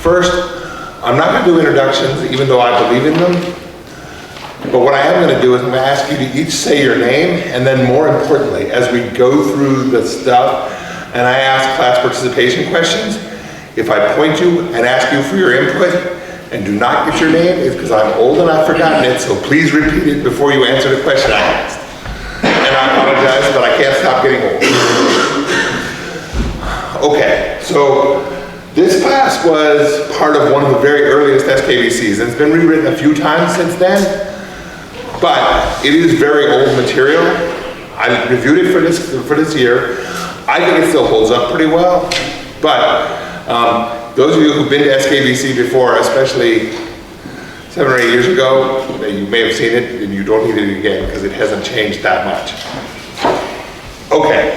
First, I'm not gonna do introductions, even though I believe in them. But what I am gonna do is I'm gonna ask you to each say your name, and then more importantly, as we go through the stuff, and I ask class participation questions, if I point you and ask you for your input, and do not get your name, it's because I'm old and I've forgotten it, so please repeat it before you answer the question I asked. And I apologize, but I can't stop getting old. Okay, so this class was part of one of the very earliest SKBCs, and it's been rewritten a few times since then, but it is very old material. I reviewed it for this year. I think it still holds up pretty well, but those of you who've been to SKBC before, especially 7 or 8 years ago, you may have seen it and you don't need it again because it hasn't changed that much. Okay,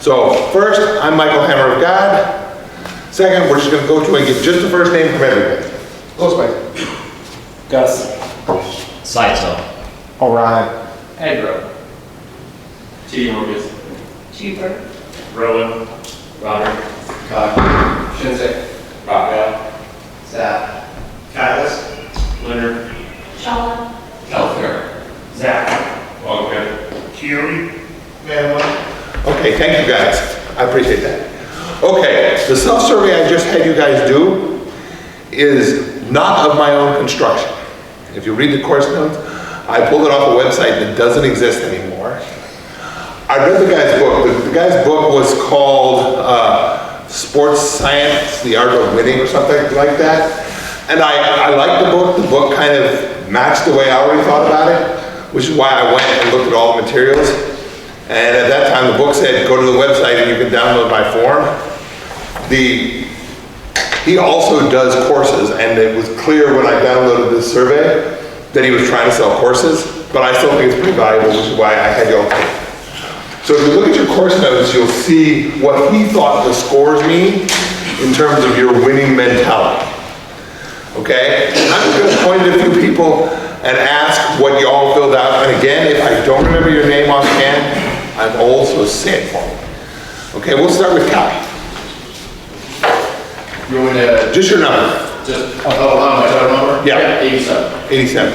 so first, I'm Michael Hammer of God. Second, we're just gonna go through and get just the first name from everybody. Lil Spicy. Gus. Saito. Orion. Pedro. T. Morgus. Cheaper. Rowan. Robert. Kyle. Shinsei. Raphael. Zach. Catalyst. Leonard. Shala. Telfair. Zach. Okay. Keely. Okay, thank you guys. I appreciate that. Okay, the self-survey I just had you guys do is not of my own construction. If you read the course notes, I pulled it off a website that doesn't exist anymore. I read the guy's book. The guy's book was called Sports Science, The Art of Winning or something like that. And I liked the book. The book kind of matched the way I already thought about it, which is why I went and looked at all the materials. And at that time, the book said, go to the website and you can download my form. He also does courses, and it was clear when I downloaded this survey that he was trying to sell courses, but I still think it's pretty valuable, which is why I had you all take it. So if you look at your course notes, you'll see what he thought the scores mean in terms of your winning mentality. Okay? And I'm just gonna point at a few people and ask what you all filled out. And again, if I don't remember your name offhand, I'm old, so say it for me. Okay, we'll start with Kai. You want to Just your number. just, my total number? Yeah. 87. 87.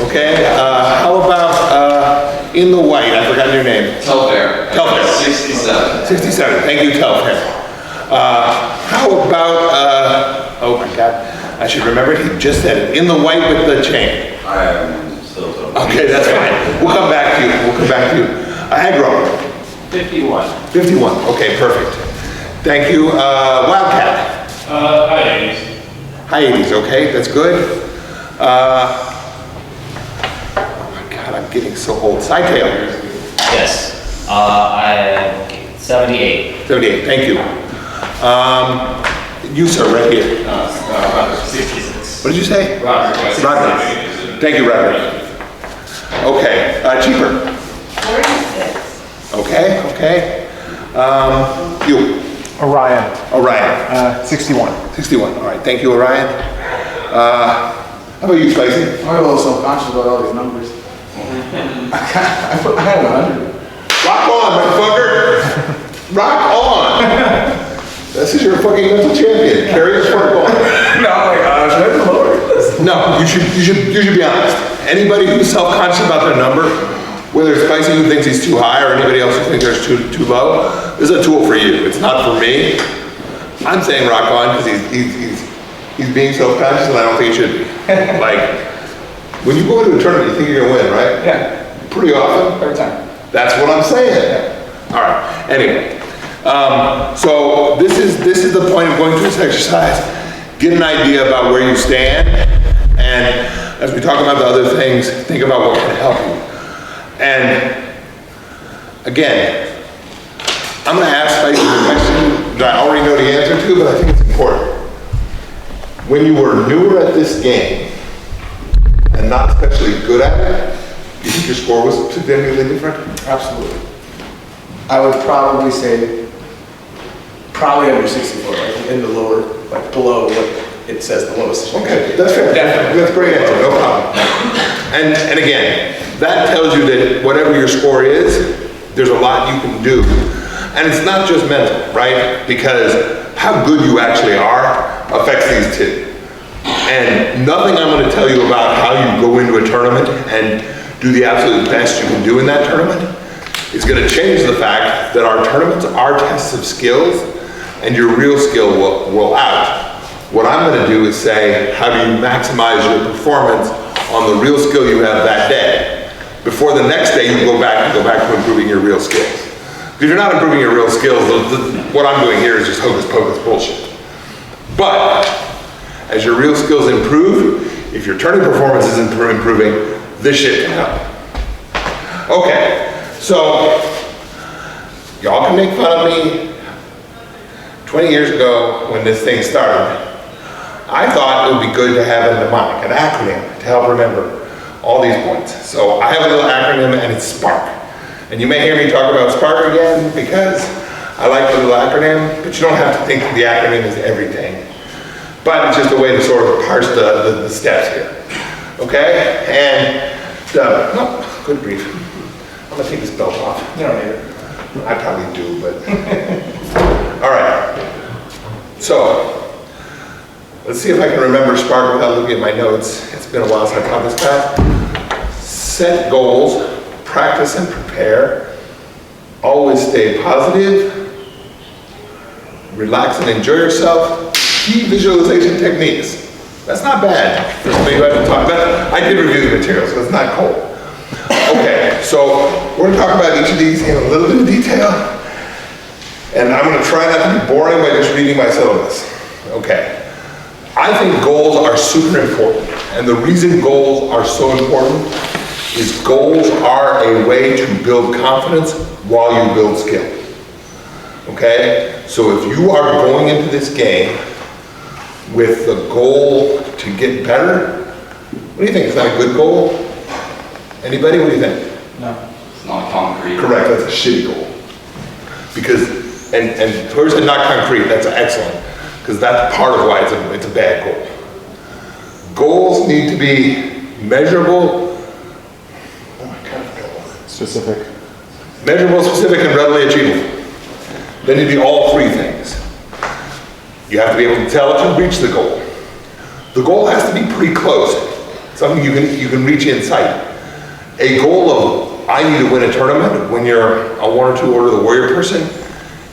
Okay, how about in the white? I forgot your name. Telfair. Telfair. 67. 67. Thank you, Telfair. How about, oh my God, I should remember, he just said it. In the white with the chain. I am still talking. Okay, that's fine. We'll come back to you. We'll come back to you. Agro. 51. 51. Okay, perfect. Thank you. Wildcat. High 80s. High 80s. Okay, that's good. Oh my God, I'm getting so old. Sidetail. Yes. I am 78. 78. Thank you. You sir, right here. Roger. 66. What did you say? Roger. Roger. Thank you, Roger. Okay, cheaper. 46. Okay, okay. You. Orion. Orion. 61. 61. All right, thank you, Orion. How about you, Spicy? I'm a little self-conscious about all these numbers. I had 100. Rock on, motherfucker! Rock on! This is your fucking mental champion. Carry your sport ball. No, my gosh, that's lower. No, you should be honest. Anybody who's self-conscious about their number, whether it's Spicy who thinks he's too high or anybody else who thinks they're too low, this is a tool for you. It's not for me. I'm saying rock on because he's being self-conscious and I don't think he should be. Like, when you go into a tournament, you think you're gonna win, right? Yeah, Pretty often. every time. That's what I'm saying. All right, anyway. So this is the point of going through this exercise. Get an idea about where you stand, and as we talk about the other things, think about what can help you. And again, I'm gonna ask Spicy a question that I already know the answer to, but I think it's important. When you were newer at this game, and not especially good at it, do you think your score was significantly different? Absolutely. I would probably say, probably under 64, like in the lower, like below what it says the lowest. Okay, that's fair. Definitely. That's a great answer, no problem. And again, that tells you that whatever your score is, there's a lot you can do. And it's not just mental, right? Because how good you actually are affects these two. And nothing I'm going to tell you about how you go into a tournament and do the absolute best you can do in that tournament is going to change the fact that our tournaments are tests of skills and your real skill will out. What I'm going to do is say, how do you maximize your performance on the real skill you have that day? Before the next day you go back to improving your real skills. If you're not improving your real skills, what I'm doing here is just hocus pocus bullshit. But as your real skills improve, if your tourney performance is improving, this shit can help. Okay, so y'all can make fun of me. 20 years ago when this thing started, I thought it would be good to have a mnemonic, an acronym to help remember all these points. So I have a little acronym and it's SPARK. And you may hear me talk about SPARK again because I like the little acronym, but you don't have to think that the acronym is everything. But it's just a way to sort of parse the steps here. Okay? And, no, good grief. I'm gonna take this belt off. You don't need it. I probably do, but. All right. So, let's see if I can remember SPARK without looking at my notes. It's been a while since I taught this class. Set goals, practice and prepare, always stay positive, relax and enjoy yourself, key visualization techniques. That's not bad for somebody who hasn't talked about it. I did review the material, so it's not cold. Okay, so we're gonna talk about each of these in a little bit of detail, and I'm gonna try not to be boring by just reading my syllabus. Okay. I think goals are super important, and the reason goals are so important is goals are a way to build confidence while you build skill. Okay? So if you are going into this game with the goal to get better, what do you think? Is that a good goal? Anybody? What do you think? No. It's not concrete. Correct, that's a shitty goal. Because, and where's the not concrete? That's excellent. Because that's part of why it's a bad goal. Goals need to be measurable. Oh my God. Specific. Measurable, specific, and readily achievable. They need to be all three things. You have to be able to tell if you reach the goal. The goal has to be pretty close. Something you can reach in sight. A goal of, I need to win a tournament when you're a 1 or 2 Order of the Warrior person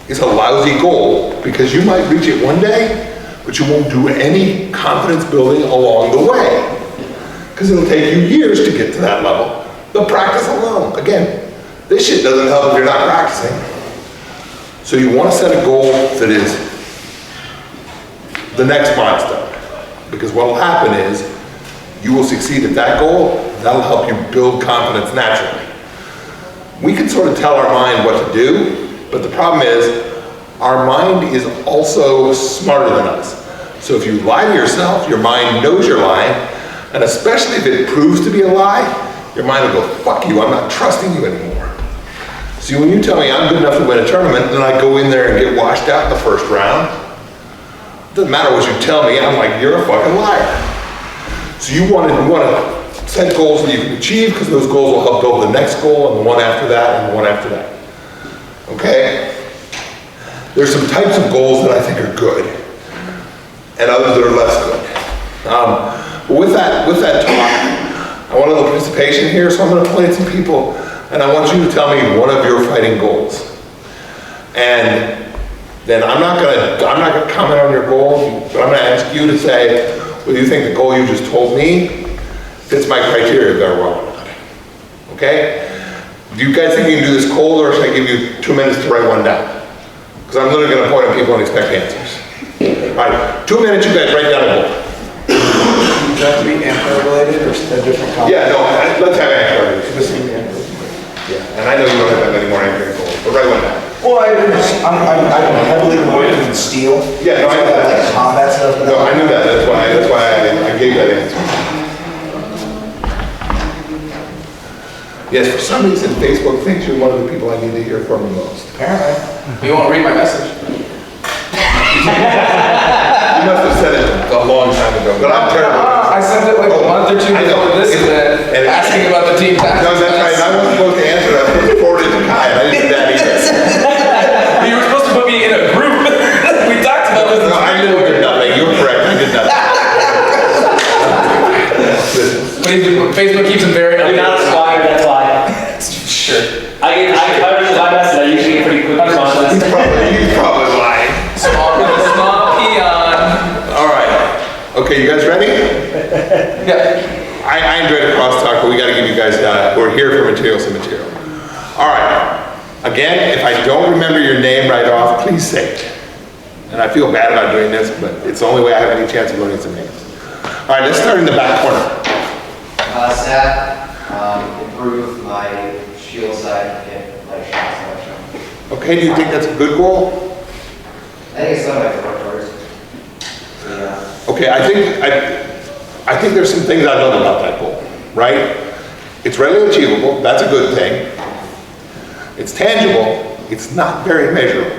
is a lousy goal because you might reach it one day, but you won't do any confidence building along the way. Because it'll take you years to get to that level. The practice alone, again, this shit doesn't help if you're not practicing. So you want to set a goal that is the next milestone. Because what will happen is you will succeed at that goal, that'll help you build confidence naturally. We can sort of tell our mind what to do, but the problem is our mind is also smarter than us. So if you lie to yourself, your mind knows you're lying, and especially if it proves to be a lie, your mind will go, fuck you, I'm not trusting you anymore. See, when you tell me I'm good enough to win a tournament, then I go in there and get washed out in the first round, it doesn't matter what you tell me, I'm like, you're a fucking liar. So you want to set goals that you can achieve, because those goals will help build the next goal, and the one after that, and the one after that. Okay? There's some types of goals that I think are good, and others that are less good. But with that talk, I want a little participation here, so I'm going to point at some people, and I want you to tell me one of your fighting goals. And then I'm not going to comment on your goal, but I'm going to ask you to say, whether you think the goal you just told me fits my criteria very well or not. Okay? Do you guys think you can do this cold, or should I give you 2 minutes to write one down? Because I'm literally going to point at people and expect answers. All right, 2 minutes, you guys write down a goal. Does it have to be AMPA related or a different concept? Yeah, no, let's have answers. This is the AMPA. Yeah, and I know you don't have that many more answering goals, but write one down. Well, I'm heavily involved in steel. Yeah, no, I know that. Like combat stuff. No, I knew that. That's why I gave that answer. Yes, for some reason, Facebook thinks you're one of the people I need to hear from the most. Apparently. You won't read my message. You must have said it a long time ago, but I'm terrible. I sent it like a month or two I know. before this event, And asking about the team tactics. No, that's right. I wasn't supposed to answer that. I was supposed to forward it to Kai, and I didn't do that either. You were supposed to put me in a group. We talked about this. No, I knew it was nothing. You were correct. Okay, you guys ready? Yeah. I enjoyed the crosstalk, but we gotta give you guys, who are here for material some material. All right, again, if I don't remember your name right off, please say it. And I feel bad about doing this, but it's the only way I have any chance of learning some names. All right, let's start in the back corner. Sat, improve my shield side, get like shots selection. Okay, do you think that's a good goal? I think it's some of my four doors. Yeah. Okay, I think there's some things I love about that goal, right? It's readily achievable, that's a good thing. It's tangible, it's not very measurable.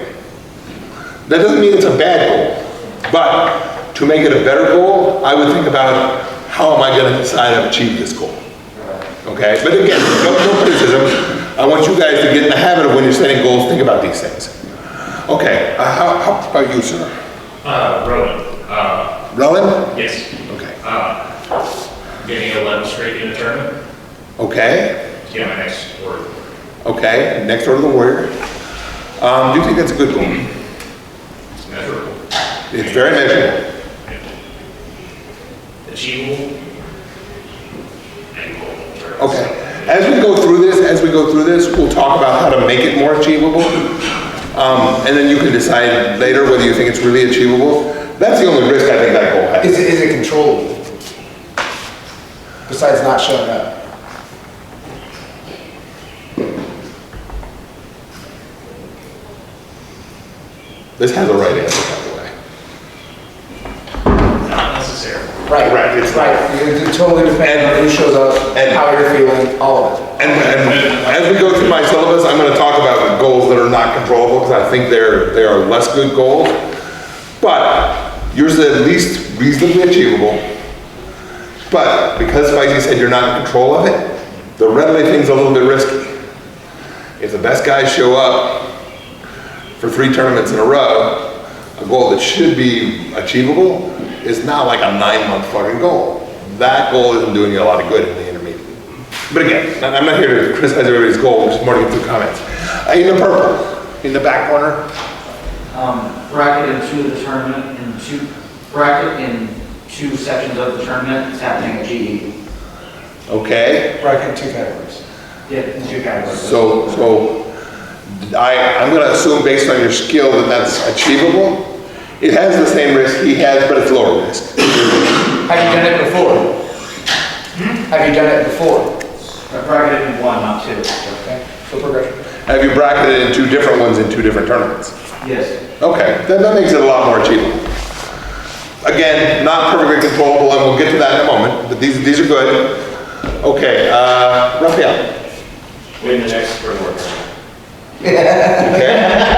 That doesn't mean it's a bad goal, but to make it a better goal, I would think about how am I gonna decide I've achieved this goal? Okay, but again, no criticism. I want you guys to get in the habit of when you're setting goals, think about these things. Okay, how about you, sir? Rowan. Rowan? Yes. Okay. Getting 11 straight in the tournament. Okay, Yeah, my next word. okay, next order to the warrior. Do you think that's a good goal? It's measurable. It's very measurable. Achievable. And goal. Okay. As we go through this, we'll talk about how to make it more achievable. And then you can decide later whether you think it's really achievable. That's the only risk I think that goal has. Is it controllable? Besides not showing up. This has a right answer, by the way. Not necessarily. Right, it's Right, it totally depends on who shows up, and- how you're feeling, all of it. And as we go through my syllabus, I'm going to talk about goals that are not controllable because I think they are less good goals. But yours is at least reasonably achievable. But because Spicy said you're not in control of it, the readily thing's a little bit risky. If the best guys show up for 3 tournaments in a row, a goal that should be achievable is not like a 9-month fucking goal. That goal isn't doing you a lot of good in the intermediate. But again, I'm not here to criticize everybody's goal, just more to get through comments. In the purple, in the back corner, Bracket in 2 of the tournament, bracket in 2 sections of the tournament, it's happening at GE. okay? Bracket 2 categories. Yeah, in 2 categories. So I'm going to assume based on your skill that that's achievable. It has the same risk he has, but it's lower risk. Have you done it before? Have you done it before? Bracket in 1, not 2. Okay, so progression. Have you bracketed in 2 different ones in 2 different tournaments? Yes. Okay, then that makes it a lot more achievable. Again, not perfectly controllable, and we'll get to that in a moment, but these are good. Okay, Raphael. Win the next spring work. Okay.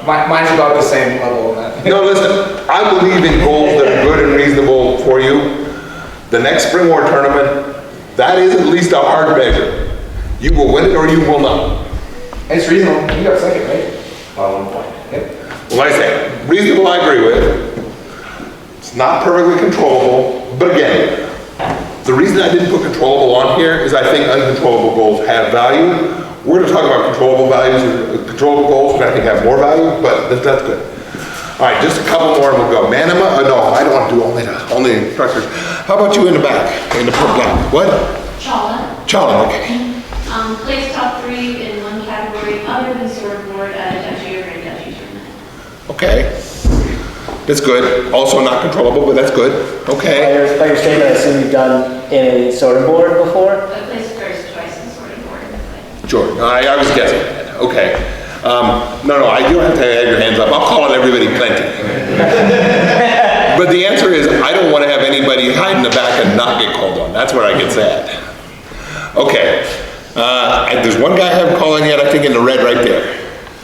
Mine's about the same level on that. No, listen, I believe in goals that are good and reasonable for you. The next Spring War tournament, that is at least a hard measure. You will win it or you will not. It's reasonable, you got second, right? By 1 point. Yep. Well, like I say, reasonable I agree with. It's not perfectly controllable, but again, the reason I didn't put controllable on here is I think uncontrollable goals have value. We're going to talk about controllable values, controllable goals, which I think have more value, but that's good. All right, just a couple more and we'll go. Manima, no, I don't want to do only instructors. How about you in the back, in the purple black? What? Challen. Challen, okay. Placed top 3 in 1 category other than swordboard at a duchy or grand duchy tournament. Okay. That's good. Also not controllable, but that's good. Okay. By your statement, I assume you've done in a sorting board before? I placed first twice in sorting board. Sure. No, I was guessing. Okay. No, I do have to have your hands up. I'll call on everybody plenty. But the answer is, I don't want to have anybody hide in the back and not get called on. That's where I get sad. Okay. And there's one guy I haven't called on yet, I think in the red right there.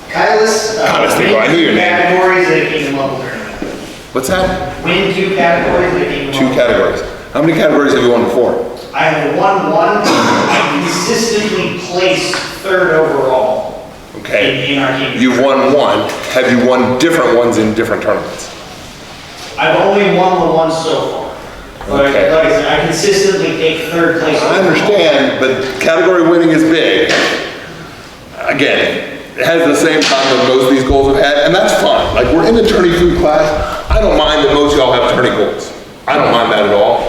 Kylis, I knew your name. categories at Kingdom Level Tournament. What's that? Win 2 categories at Kingdom 2 Level. categories. How many categories have you won before? I have won 1. I consistently place 3rd overall Okay. in our team. You've won 1. Have you won different ones in different tournaments? I've only won the 1 so far. But Okay. like I said, I consistently take 3rd place. I understand, but category winning is big. Again, it has the same time that most of these goals have had, and that's fine. Like, we're in the Tourney Fu class. I don't mind that most of y'all have tourney goals. I don't mind that at all.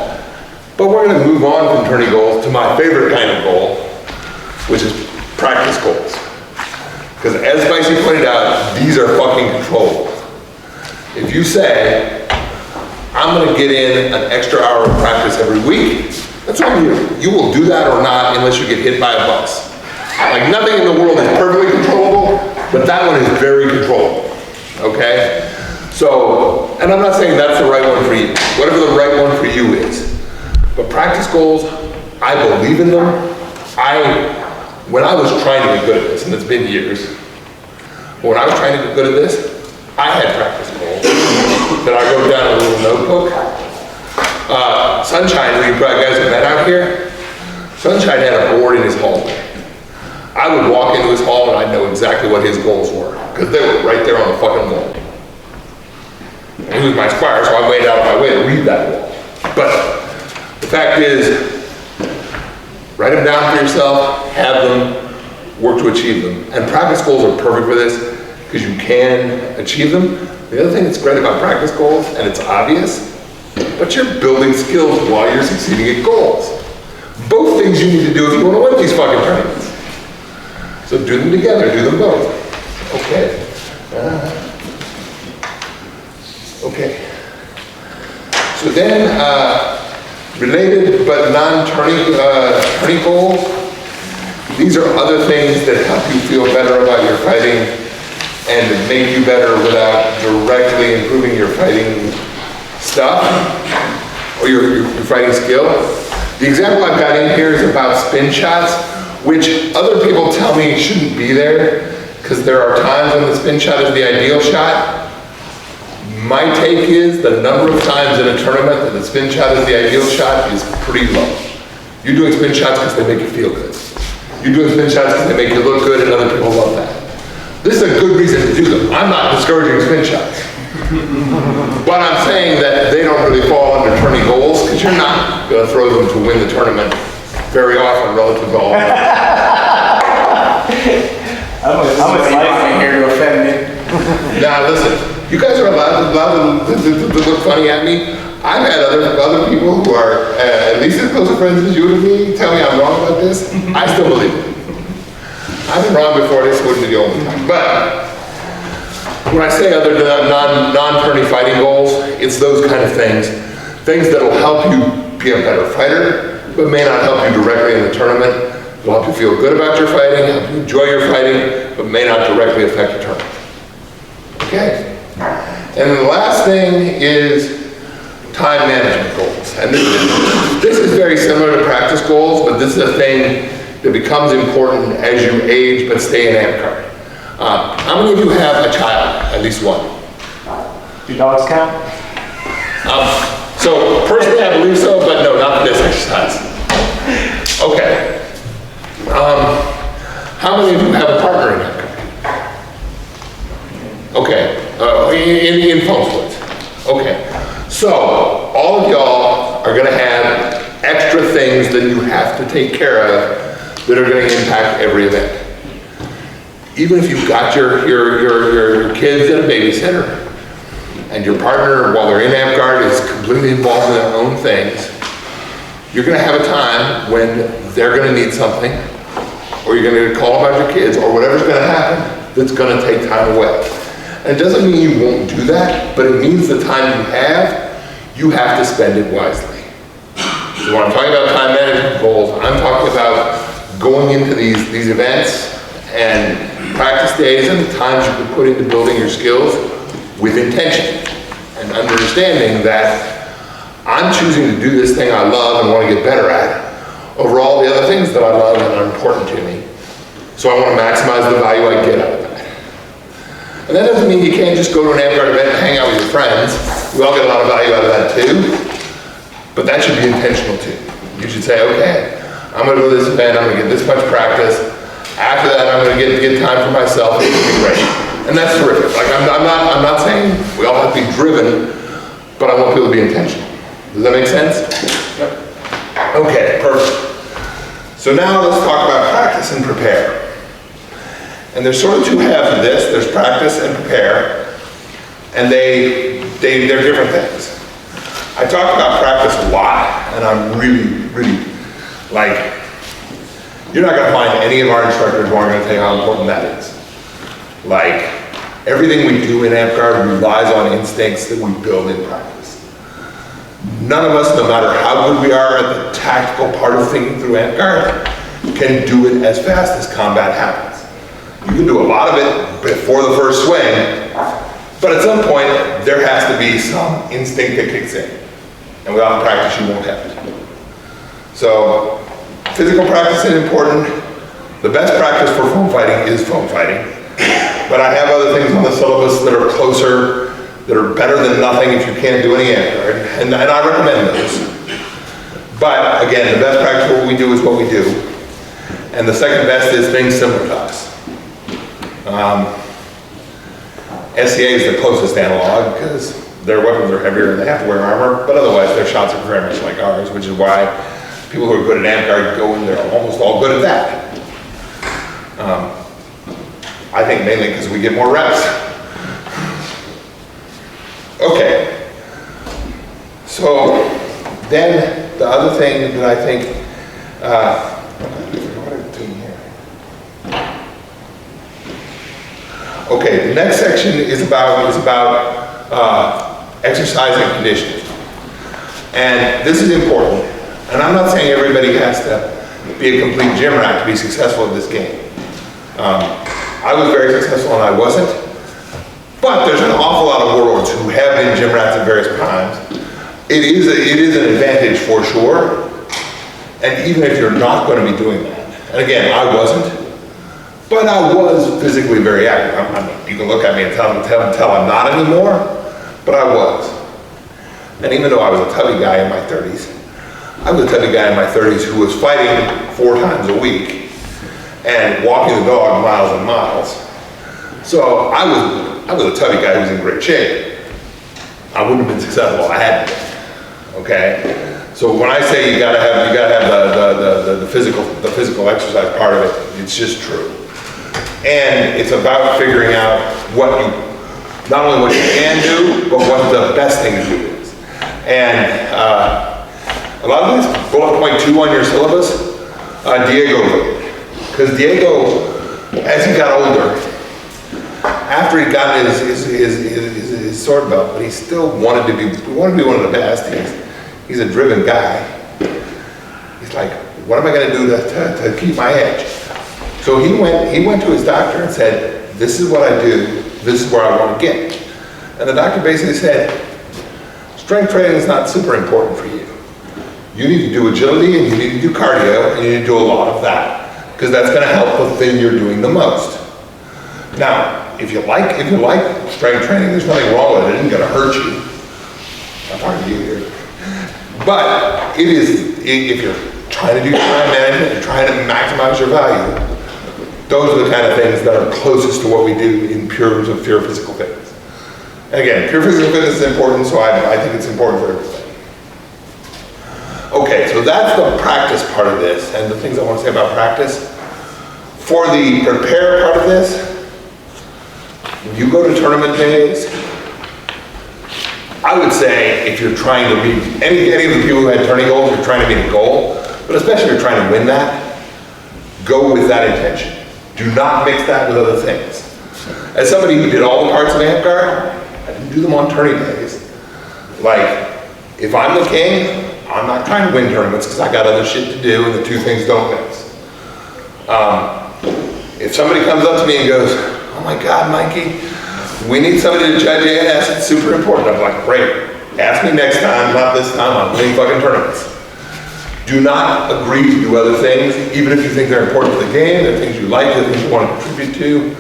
But we're gonna move on from tourney goals to my favorite kind of goal, which is practice goals. Because as Spicy pointed out, these are fucking controllable. If you say, I'm gonna get in an extra hour of practice every week, that's on you. You will do that or not unless you get hit by a bus. Like nothing in the world is perfectly controllable, but that one is very controllable, okay? So, and I'm not saying that's the right one for you, whatever the right one for you is. But practice goals, I believe in them. When I was trying to get good at this, and it's been years, but when I was trying to get good at this, I had practice goals that I wrote down in a little notebook. Sunshine, who you guys have met out here, Sunshine had a board in his hallway. I would walk into his hall and I'd know exactly what his goals were, because they were right there on the fucking wall. And he was my squire, so I waited out of my way to read that wall. But the fact is, write them down for yourself, have them, work to achieve them. And practice goals are perfect for this, because you can achieve them. The other thing that's great about practice goals, and it's obvious, but you're building skills while you're succeeding at goals. Both things you need to do if you want to win these fucking tournaments. So do them together, do them both. Okay. Okay. So then, related but non-tourney goals, these are other things that help you feel better about your fighting and make you better without directly improving your fighting stuff or your fighting skill. The example I've got in here is about spin shots, which other people tell me shouldn't be there because there are times when the spin shot is the ideal shot. My take is the number of times in a tournament that the spin shot is the ideal shot is pretty low. You're doing spin shots because they make you feel good. You're doing spin shots because they make you look good and other people love that. This is a good reason to do them. I'm not discouraging spin shots. But I'm saying that they don't really fall under tourney goals because you're not going to throw them to win the tournament very often relative to all. I'm excited here to offend me. Now listen, you guys are allowed to look funny at me. I've had other people who are at least as close a friends as you to me tell me I'm wrong about this. I still believe it. I've been wrong before, this wouldn't be the only time. But when I say other non-tourney fighting goals, it's those kind of things. Things that will help you be a better fighter, but may not help you directly in the tournament. It'll help you feel good about your fighting, help you enjoy your fighting, but may not directly affect the tournament. Okay? And then the last thing is time management goals. And this is very similar to practice goals, but this is a thing that becomes important as you age but stay in amp card. How many of you have a child? At least one. Do dogs count? So personally I believe so, but no, not for this exercise. Okay. How many of you have a partner in amp card? Okay. In phone splits. Okay. So all of y'all are gonna have extra things that you have to take care of that are going to impact every event. Even if you've got your kids and a babysitter, and your partner, while they're in AmpGuard, is completely involved in their own things, you're going to have a time when they're going to need something, or you're going to call about your kids, or whatever's going to happen that's going to take time away. And it doesn't mean you won't do that, but it means the time you have to spend it wisely. So when I'm talking about time management goals, I'm talking about going into these events and practice days and the times you can put into building your skills with intention and understanding that I'm choosing to do this thing I love and want to get better at over all the other things that I love and are important to me. So I want to maximize the value I get out of that. And that doesn't mean you can't just go to an AmpGuard event and hang out with your friends. We all get a lot of value out of that too. But that should be intentional too. You should say, okay, I'm going to go to this event, I'm going to get this much practice. After that, I'm going to get time for myself. It's going to be great. And that's terrific. Like, I'm not saying we all have to be driven, but I want people to be intentional. Does that make sense? Yep. Okay, perfect. So now let's talk about practice and prepare. And there's sort of two halves of this. There's practice and prepare. And they're different things. I talk about practice a lot, and I'm really, like, you're not gonna find any of our instructors who aren't gonna tell you how important that is. Like, everything we do in AmpGuard relies on instincts that we build in practice. None of us, no matter how good we are at the tactical part of thinking through AmpGuard, can do it as fast as combat happens. You can do a lot of it before the first swing, but at some point, there has to be some instinct that kicks in. And without practice, you won't have it. So, physical practice is important. The best practice for foam fighting is foam fighting. But I have other things on the syllabus that are closer, that are better than nothing if you can't do any AmpGuard, and I recommend those. But again, the best practice for what we do is what we do. And the second best is things similar to us. SCA is the closest analog because their weapons are heavier and they have to wear armor, but otherwise their shots are very much like ours, which is why people who are good at AmpGuard go and they're almost all good at that. I think mainly because we get more reps. Okay. So then the other thing that I think, what am I doing here? Okay, the next section is about exercise and conditioning. And this is important. And I'm not saying everybody has to be a complete gym rat to be successful at this game. I was very successful and I wasn't. But there's an awful lot of warlords who have been gym rats at various times. It is an advantage for sure. And even if you're not going to be doing that. And again, I wasn't. But I was physically very active. I mean, you can look at me and tell I'm not anymore. But I was. And even though I was a tubby guy in my 30s, I was a tubby guy in my 30s who was fighting 4 times a week and walking the dog miles and miles. So I was a tubby guy who was in great shape. I wouldn't have been successful if I hadn't been. Okay? So when I say you gotta have the physical exercise part of it, it's just true. And it's about figuring out not only what you can do, but what the best thing to do is. And a lot of these bullet point 2 on your syllabus, Diego wrote. Because Diego, as he got older, after he got his sword belt, but he still wanted to be one of the best. He's a driven guy. He's like, what am I going to do to keep my edge? So he went to his doctor and said, this is what I do, this is where I want to get. And the doctor basically said, strength training is not super important for you. You need to do agility and you need to do cardio and you need to do a lot of that. Because that's going to help the thing you're doing the most. Now, if you like strength training, there's nothing wrong with it. It isn't going to hurt you. I'm talking to you here. But it is, if you're trying to do time management, you're trying to maximize your value, those are the kind of things that are closest to what we do in pure physical fitness. And again, pure physical fitness is important, so I think it's important for everybody. Okay, so that's the practice part of this, and the things I want to say about practice. For the prepare part of this, when you go to tournament days, I would say if you're trying to meet, any of the people who had tourney goals, you're trying to meet a goal, but especially if you're trying to win that, go with that intention. Do not mix that with other things. As somebody who did all the parts of AmpGuard, I didn't do them on tourney days. Like, if I'm the king, I'm not trying to win tournaments because I got other shit to do and the two things don't mix. If somebody comes up to me and goes, oh my God, Mikey, we need somebody to judge ANS, it's super important. I'm like, great, ask me next time, not this time, I'm winning fucking tournaments. Do not agree to do other things, even if you think they're important to the game, they're things you like, they're things you want to contribute to.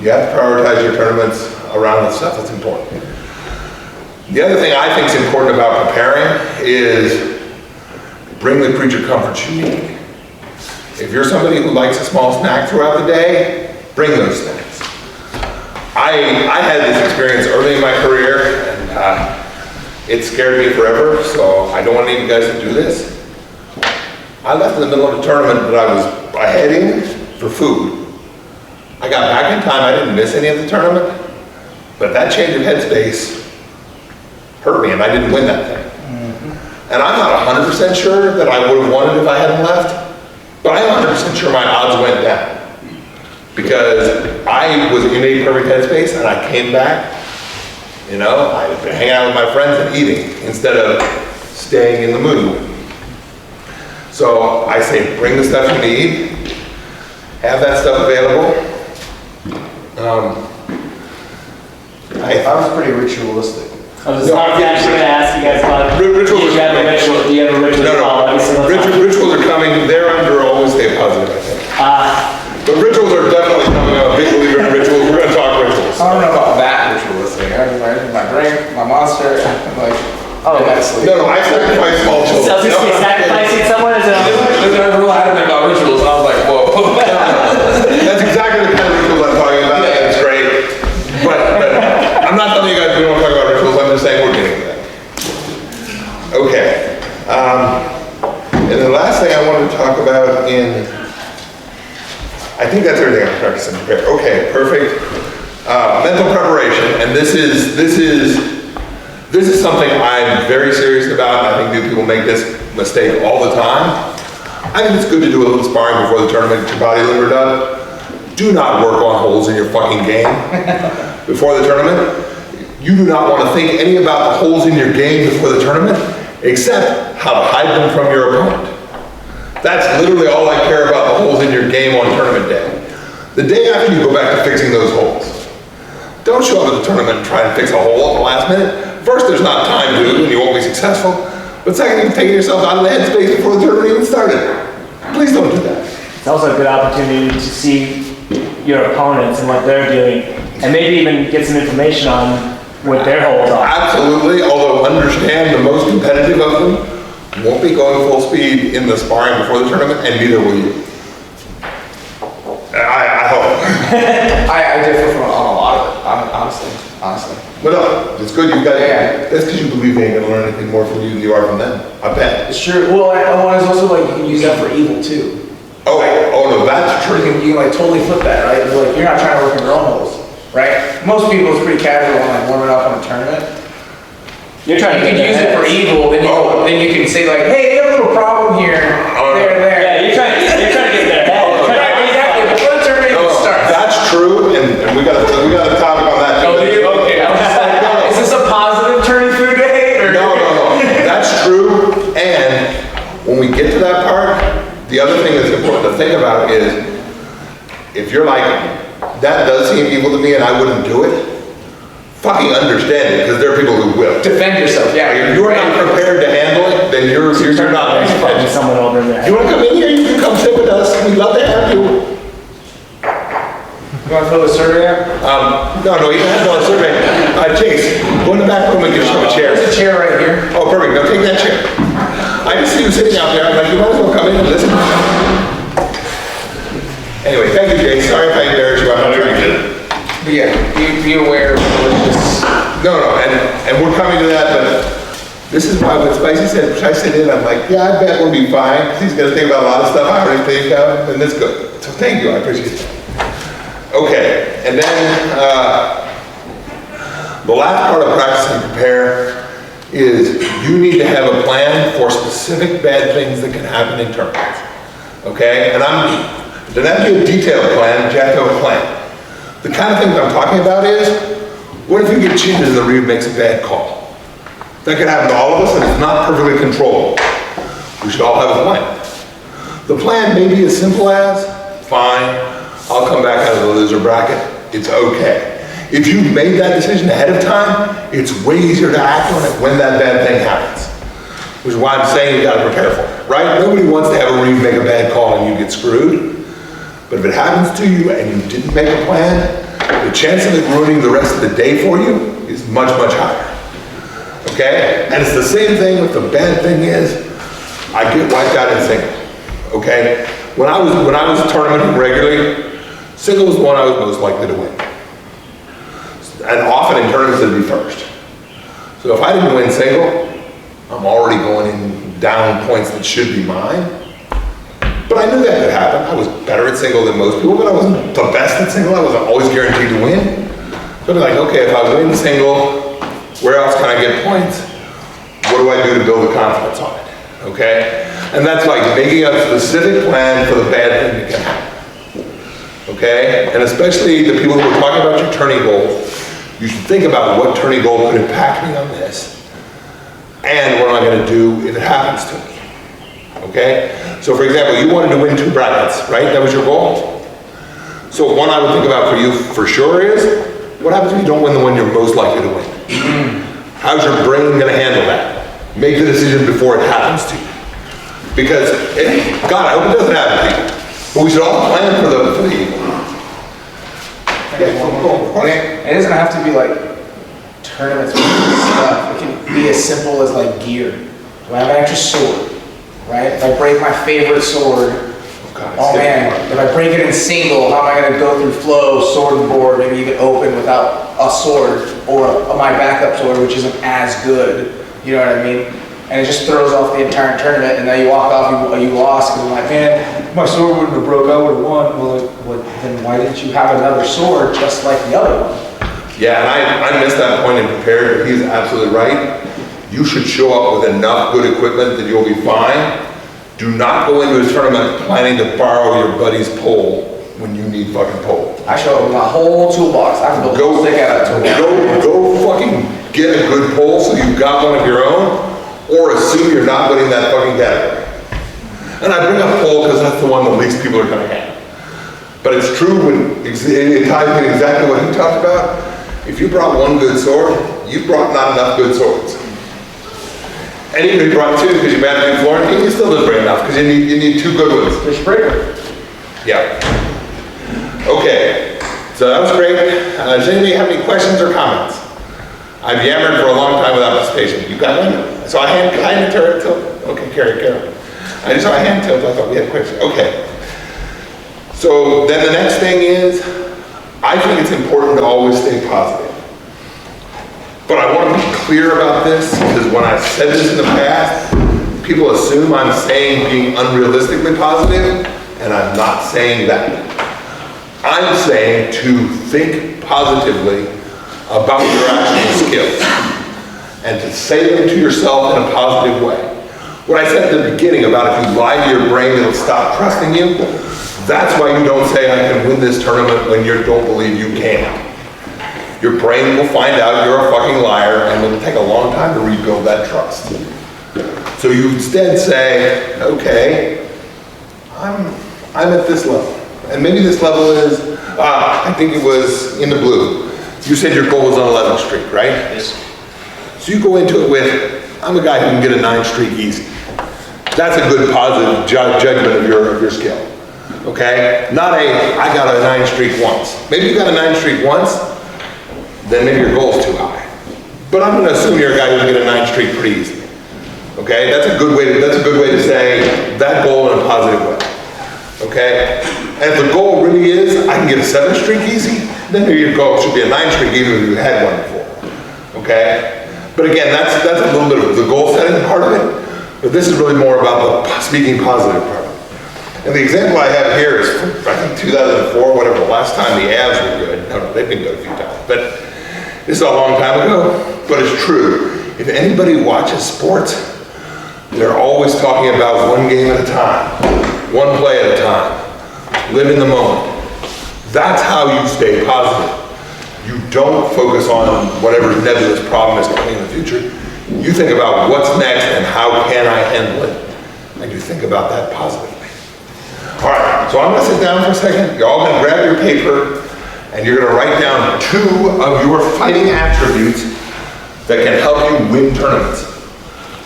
You have to prioritize your tournaments around the stuff that's important. The other thing I think is important about preparing is bring the creature comforts you need. If you're somebody who likes a small snack throughout the day, bring those snacks. I had this experience early in my career, and it scared me forever, so I don't want any of you guys to do this. I left in the middle of a tournament that I was heading for food. I got back in time, I didn't miss any of the tournament, But that change of headspace hurt me and I didn't win that thing. And I'm not 100% sure that I would have won it if I hadn't left, but I am 100% sure my odds went down. Because I was in a perfect headspace and I came back, you know, I've been hanging out with my friends and eating instead of staying in the mood. So I say, bring the stuff you need, have that stuff available. I was pretty ritualistic. I was actually going to ask you guys about, Rituals do you have a ritual? Do you have a ritual? No, to follow every single time? Rituals are coming, they're under always stay positive, I think. But rituals are definitely coming up, big believer in rituals, we're gonna talk rituals. I don't know about that ritualistic. I was like, my drink, my monster, like, oh, that's sleep. No, I sacrifice small So children. is he sacrificing someone as a... There's a real adamant about rituals, and I was like, whoa. That's exactly the kind of rituals I'm talking about, and it's great. But I'm not telling you guys we don't talk about rituals, I'm just saying we're getting to that. Okay. And the last thing I wanted to talk about I think that's everything I'm practicing. Okay, perfect. Mental preparation, and this is something I'm very serious about, and I think new people make this mistake all the time. I think it's good to do a little sparring before the tournament, get your body limbered up. Do not work on holes in your fucking game before the tournament. You do not want to think any about the holes in your game before the tournament, except how to hide them from your opponent. That's literally all I care about, the holes in your game on tournament day. The day after you go back to fixing those holes. Don't show up at the tournament and try and fix a hole at the last minute. First, there's not time to, and you won't be successful. But second, you're taking yourself out of the headspace before the tournament even started. Please don't do that. It's also a good opportunity to see your opponents and what they're doing, and maybe even get some information on what their holes are. Absolutely, although understand the most competitive of them won't be going full speed in the sparring before the tournament, and neither will you. I hope. I differ from on a lot of it, honestly. But no, it's good you got Yeah. That's because you believe they ain't gonna learn anything more from you than you are from them. I bet. It's true. Well, one is also like, you can use that for evil too. Oh no, that's You true. can like totally flip that, right? It's like, you're not trying to work in your own holes, right? Most people, it's pretty casual when like warming up on a tournament. You're trying You to can use it for evil, then you can say like, hey, they have a little problem here, there. Yeah, you're trying to get in their head. You're trying to- Right, exactly, before the tournament even starts. That's true, and we got a topic on that too. Oh, do you? Okay, I was just like, is this a positive Tourney Fu day? Or? No. That's true, and when we get to that part, the other thing that's important to think about is, if you're like, that does seem evil to me and I wouldn't do it, fucking understand it, because there are people who will. Defend yourself, yeah. If you're not prepared to handle it, then you're not paying Punching attention. someone over in the head. You wanna come in here, you can come sit with us, we'd love to have you. You want to fill the survey out? No, you don't have to on a survey. Chase, go in the back room and get yourself a chair. There's a chair right here. Oh, perfect, now take that chair. I just see you sitting out there, I'm like, you might as well come in and listen. Anyway, thank you, Jay, sorry if I embarrassed you, I'm not trying to. But yeah, be aware of religious. No, and we're coming to that, but this is why when Spicy said, should I sit in, I'm like, yeah, I bet we'll be fine, because he's gonna think about a lot of stuff I already think of, and that's good. So thank you, I appreciate it. Okay, and then, the last part of practice and prepare is you need to have a plan for specific bad things that can happen in tournaments. Okay, and it doesn't have to be a detailed plan, but you have to have a plan. The kind of things I'm talking about is, what if you get cheated and the referee makes a bad call? That could happen to all of us and it's not perfectly controllable. We should all have a plan. The plan may be as simple as, fine, I'll come back out of the loser bracket, it's okay. If you've made that decision ahead of time, it's way easier to act on it when that bad thing happens. Which is why I'm saying you gotta prepare for it, right? Nobody wants to have a referee make a bad call and you get screwed. But if it happens to you and you didn't make a plan, the chance of it ruining the rest of the day for you is much, much higher. Okay? And it's the same thing if the bad thing is, I get wiped out in single. Okay? When I was tournamenting regularly, single was the one I was most likely to win. And often in tournaments it'd be first. So if I didn't win single, I'm already going in down points that should be mine. But I knew that could happen. I was better at single than most people, but I wasn't the best at single. I wasn't always guaranteed to win. So be like, okay, if I win single, where else can I get points? What do I do to build the confidence on it? Okay? And that's like making a specific plan for the bad thing that can happen. Okay? And especially the people who are talking about your tourney goal, you should think about what tourney goal could impact me on this. And what am I going to do if it happens to me? Okay? So for example, you wanted to win 2 brackets, right? That was your goal? So one I would think about for you for sure is, what happens if you don't win the one you're most likely to win? How's your brain going to handle that? Make the decision before it happens to you. Because, God, I hope it doesn't happen to you. But we should all plan for the evil. Yeah, cool. It doesn't have to be like tournaments with stuff. It can be as simple as like gear. Do I have an extra sword? Right? If I break my favorite sword, oh man, if I break it in single, how am I going to go through flow, sword and board, maybe even open without a sword or my backup sword, which isn't as good. You know what I mean? And it just throws off the entire tournament, and then you walk off, you lost, because I'm like, man, my sword wouldn't have broke, I would have won. Well, then why didn't you have another sword just like the other one? Yeah, and I missed that point in prepared, but he's absolutely right. You should show up with enough good equipment that you'll be fine. Do not go into a tournament planning to borrow your buddy's pole when you need fucking pole. I show up with my whole toolbox. I can build a whole stick out of that toolbox. Go fucking get a good pole so you've got one of your own, or assume you're not winning that fucking category. And I bring up pole because that's the one the least people are gonna have. But it's true when it ties in exactly what he talked about. If you brought one good sword, you brought not enough good swords. And even if you brought 2 because you managed to Florentine, you still didn't bring enough because you need 2 good ones. Fish breaker. Yeah. Okay, so that was great. Does anybody have any questions or comments? I've yammered for a long time without participation. You got one? So I hand turned till, okay, carry. I just saw a hand tilt, I thought we had questions. Okay. So then the next thing is, I think it's important to always stay positive. But I want to be clear about this, because when I've said this in the past, people assume I'm saying being unrealistically positive, and I'm not saying that. I'm saying to think positively about your actual skills, and to say them to yourself in a positive way. What I said at the beginning about if you lie to your brain, it'll stop trusting you, that's why you don't say I can win this tournament when you don't believe you can. Your brain will find out you're a fucking liar, and it'll take a long time to rebuild that trust. So you instead say, okay, I'm at this level. And maybe this level is, I think it was in the blue. You said your goal was on 11th streak, right? Yes. So you go into it with, I'm a guy who can get a 9 streak easy. That's a good positive judgment of your skill. Okay? Not I got a 9 streak once. Maybe you got a 9 streak once, then maybe your goal's too high. But I'm gonna assume you're a guy who can get a 9 streak pretty easily. Okay? That's a good way to say that goal in a positive way. Okay? And if the goal really is, I can get a 7 streak easy, then maybe your goal should be a 9 streak even if you had one before. Okay? But again, that's a little bit of the goal setting part of it. But this is really more about the speaking positive part. And the example I have here is from, I think 2004, whatever, the last time the Avs were good. No, they've been good a few times. But this is a long time ago, but it's true. If anybody watches sports, they're always talking about one game at a time, one play at a time, live in the moment. That's how you stay positive. You don't focus on whatever nebulous problem is coming in the future. You think about what's next and how can I handle it, and you think about that positively. All right, so I'm gonna sit down for a second. You're all gonna grab your paper, and you're gonna write down 2 of your fighting attributes that can help you win tournaments.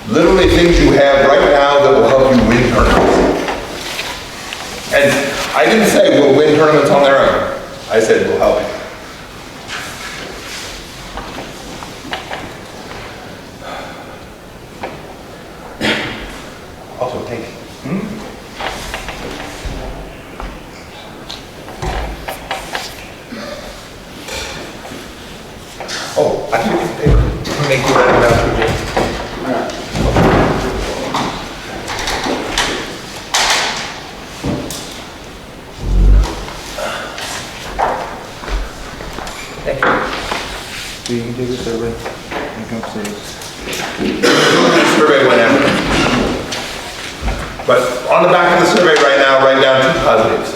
Literally things you have right now that will help you win tournaments. And I didn't say we'll win tournaments on their own. I said we'll help you. Also take it. Oh, I can get the paper. Make you write it down for me. Thank you. Survey whenever. But on the back of the survey right now, write down 2 positives.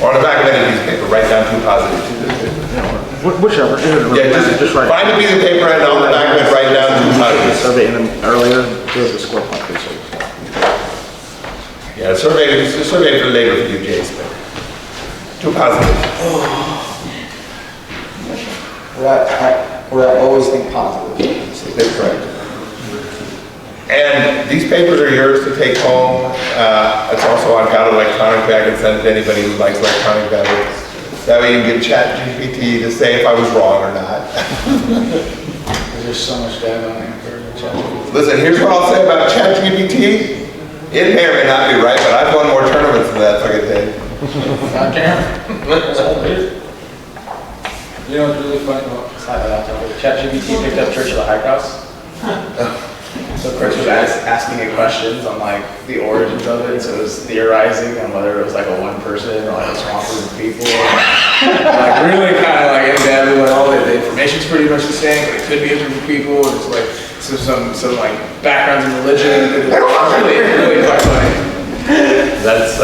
Or on the back of any piece of paper, write down 2 positives. Whichever. Yeah, just find a piece of paper and on the back of it, write down 2 positives. Survey in them earlier, there's a score point for the survey. Yeah, the survey for later for you, Jace, but 2 positives. Where I always think positive. That's correct. And these papers are yours to take home. It's also, I've got electronically, I can send it to anybody who likes electronic better. That way you can get ChatGPT to say if I was wrong or not. There's so much data on there for ChatGPT. Listen, here's what I'll say about ChatGPT. It may or may not be right, but I've won more tournaments than that fucking thing. You know what's really funny about ChatGPT picked up Church of the High Cross. So Chris was asking it questions on like the origins of it, so it was theorizing on whether it was like a one person or like a small group of people. Like really kind of like in depth with all the information's pretty much the same, but it could be a group of people. And it's like some like backgrounds in religion. Really quite funny. That's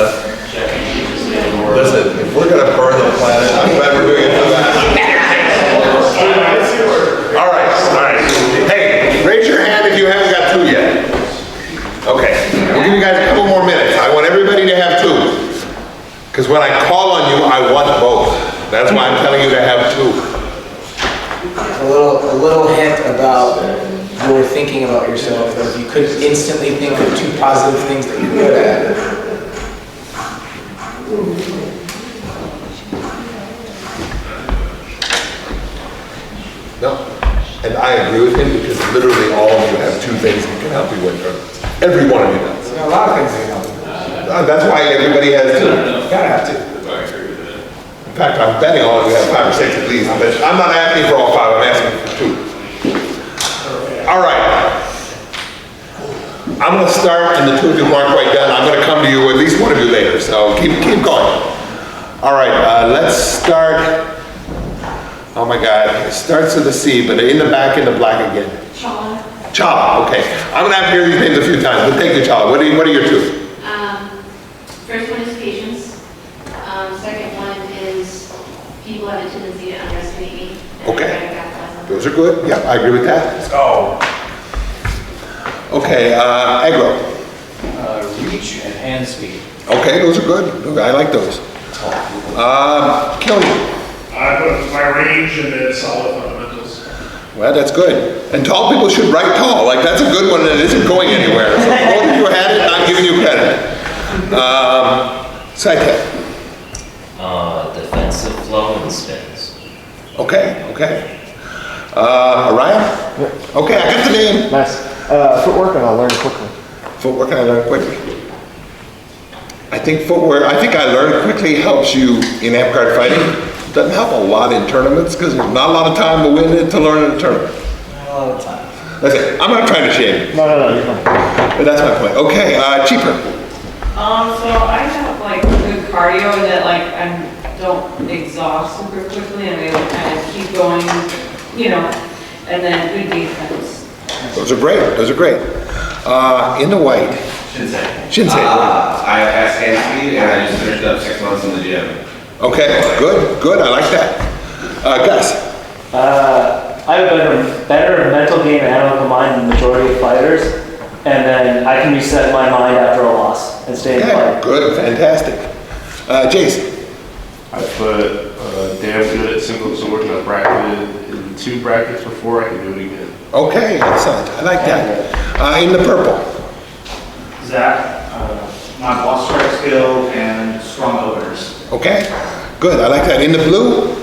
listen, if we're gonna burn the planet, I'm glad we're doing it for that. All right. Hey, raise your hand if you haven't got 2 yet. Okay, we'll give you guys a couple more minutes. I want everybody to have 2. Because when I call on you, I want both. That's why I'm telling you to have 2. A little hint about your thinking about yourself, that if you could instantly think of 2 positive things that you're good at. No, and I agree with him because literally all of you have 2 things that can help you win tournaments. Every one of you does. A lot of things that can help you. That's why everybody has 2. Gotta have 2. In fact, I'm betting all of you have 5 or 6 at least, but I'm not asking for all 5, I'm asking for 2. All right. I'm gonna start, and the 2 of you who aren't quite done, I'm gonna come to you, at least one of you later, so keep going. All right, let's start. Oh my God, it starts with a C, but in the back in the black again. Chala. Chala, okay. I'm gonna have to hear these names a few times, but thank you, Chala. What are your 2? First one is patience. Second one is people have a tendency to underestimate me. Okay. Those are good. Yeah, I agree with that. Let's go. Okay, aggro. Reach and hand speed. Okay, those are good. Okay, I like those. Killing. I put my range and then solid fundamentals. Well, that's good. And tall people should write tall. Like, that's a good one and it isn't going anywhere. So both of you had it, I'm giving you credit. Sidekick. Defensive flow and spins. Okay. Orion? Okay, I got the name. Nice. Footwork and I'll learn quickly. Footwork and I learn quickly. I think I learn quickly helps you in amp card fighting. Doesn't help a lot in tournaments because there's not a lot of time to win it to learn in a tournament. Not a lot of time. That's it. I'm not trying to shame you. No, you're fine. But that's my point. Okay, cheaper. So I have like good cardio and that like I don't exhaust super quickly and I'm able to kind of keep going, and then good defense. Those are great. In the white. Shinsei. I have hand speed and I just finished up 6 months in the gym. Okay, good. I like that. Gus. I have a better mental game and analytical mind than the majority of fighters, and then I can reset my mind after a loss and stay in the fight. Good, fantastic. Jason. I put damn good at single sword and I bracketed in 2 brackets before I can do it again. Okay, excellent. I like that. In the purple. Zach, my boss strike skill and strong openers. Okay, good. I like that. In the blue.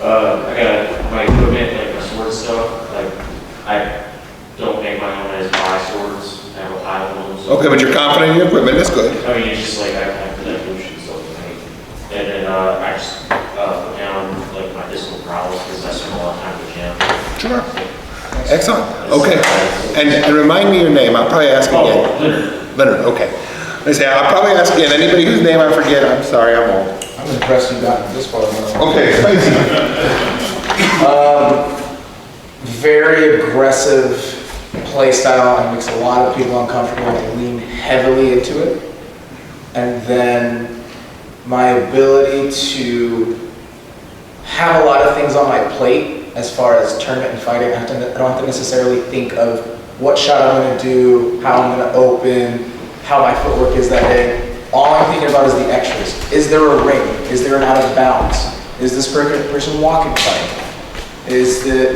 I got my equipment, like my sword stuff. Like, I don't make my own, I just buy swords. I have a pile of them. So Okay, but you're confident in your equipment. That's good. I mean, it's just like I have the evolution stuff to make. And then I just put down like my physical prowess because I spend a lot of time in the gym. Sure. Excellent. Okay. And remind me your name. I'll probably ask again. Leonard. Okay. I'll probably ask again. Anybody whose name I forget, I'm sorry, I'm old. I'm impressed you got this far. Okay, Spicy. very aggressive play style and makes a lot of people uncomfortable and lean heavily into it. And then my ability to have a lot of things on my plate as far as tournament and fighting. I don't have to necessarily think of what shot I'm going to do, how I'm going to open, how my footwork is that day. All I'm thinking about is the extras. Is there a ring? Is there an out of bounds? Is this person walking funny?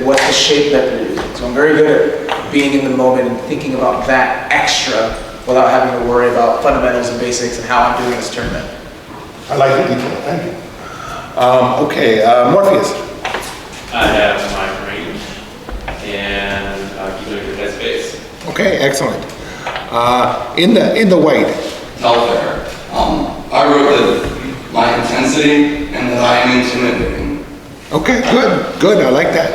What's the shape that they're using? So I'm very good at being in the moment and thinking about that extra without having to worry about fundamentals and basics and how I'm doing this tournament. I like the detail, thank you. Okay, Morpheus. I have my range, and I'll keep it in that space. Okay, excellent. In the white. Telfair. I wrote that my intensity and that I am intimidating. Okay, good, I like that.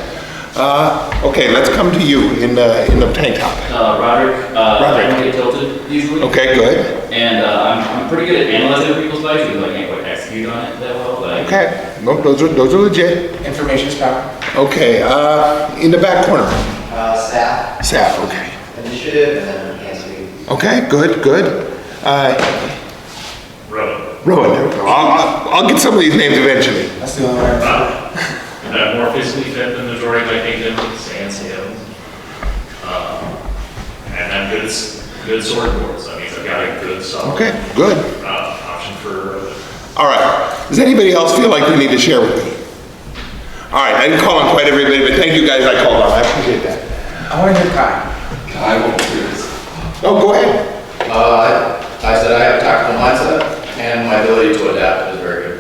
Okay, let's come to you in the tank top. Roderick. I don't get tilted usually. Okay, good. And I'm pretty good at analyzing people's fights, even though I can't quite execute on it that well. But Okay, no, those are legit. Information is power. Okay, in the back corner. Staff, Saf, okay. initiative, and then enhanced speed. Okay, good. Rowan, there we go. I'll get some of these names eventually. That's the only way I I'm more physically fit than the majority of my kingdoms and skills. And I'm good sword boards. That means I've got a good solid Okay, good. option for. All right. Does anybody else feel like they need to share with me? All right, I didn't call on quite everybody, but thank you guys I called on. I appreciate that. I want to hear Kai. I won't do this. Oh, go ahead. I said I have a tactical mindset, and my ability to adapt is very good.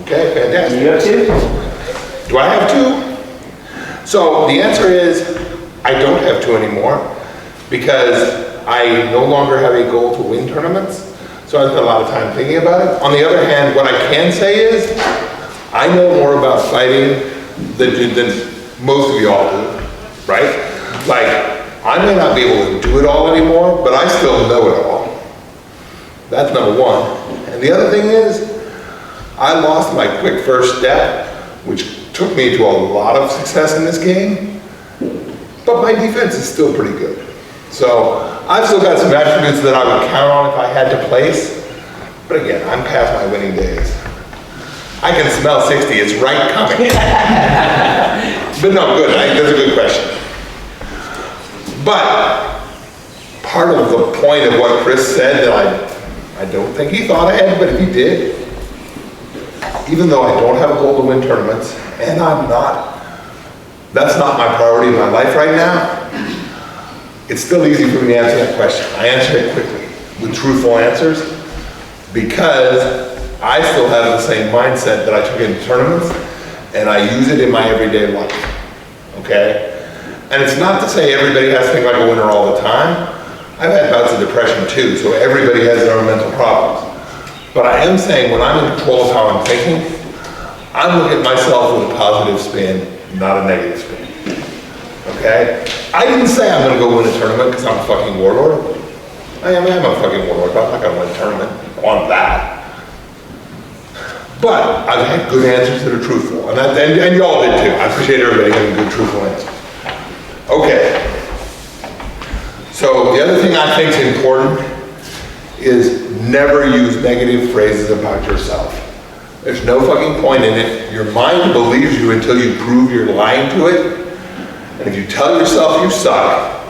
Okay, fantastic. You have two? Do I have two? So the answer is I don't have two anymore because I no longer have a goal to win tournaments. So I spent a lot of time thinking about it. On the other hand, what I can say is I know more about fighting than most of y'all do, right? Like, I may not be able to do it all anymore, but I still know it all. That's number one. And the other thing is, I lost my quick first step, which took me to a lot of success in this game, but my defense is still pretty good. So I've still got some attributes that I would count on if I had to place, but again, I'm past my winning days. I can smell 60, it's right coming. But no, good, that's a good question. But part of the point of what Chris said that I don't think he thought ahead, but if he did, even though I don't have a goal to win tournaments, and that's not my priority in my life right now, it's still easy for me to answer that question. I answer it quickly with truthful answers because I still have the same mindset that I took into tournaments and I use it in my everyday life, okay? And it's not to say everybody has to think like a winner all the time. I've had bouts of depression too, so everybody has their own mental problems. But I am saying when I'm in control of how I'm thinking, I'm looking at myself with a positive spin, not a negative spin. Okay? I didn't say I'm gonna go win a tournament because I'm a fucking warlord. I am a fucking warlord, but I'm not gonna win a tournament on that. But I've had good answers that are truthful, and y'all did too. I appreciate everybody having good, truthful answers. Okay. So the other thing I think is important is never use negative phrases about yourself. There's no fucking point in it. Your mind believes you until you prove you're lying to it. And if you tell yourself you suck,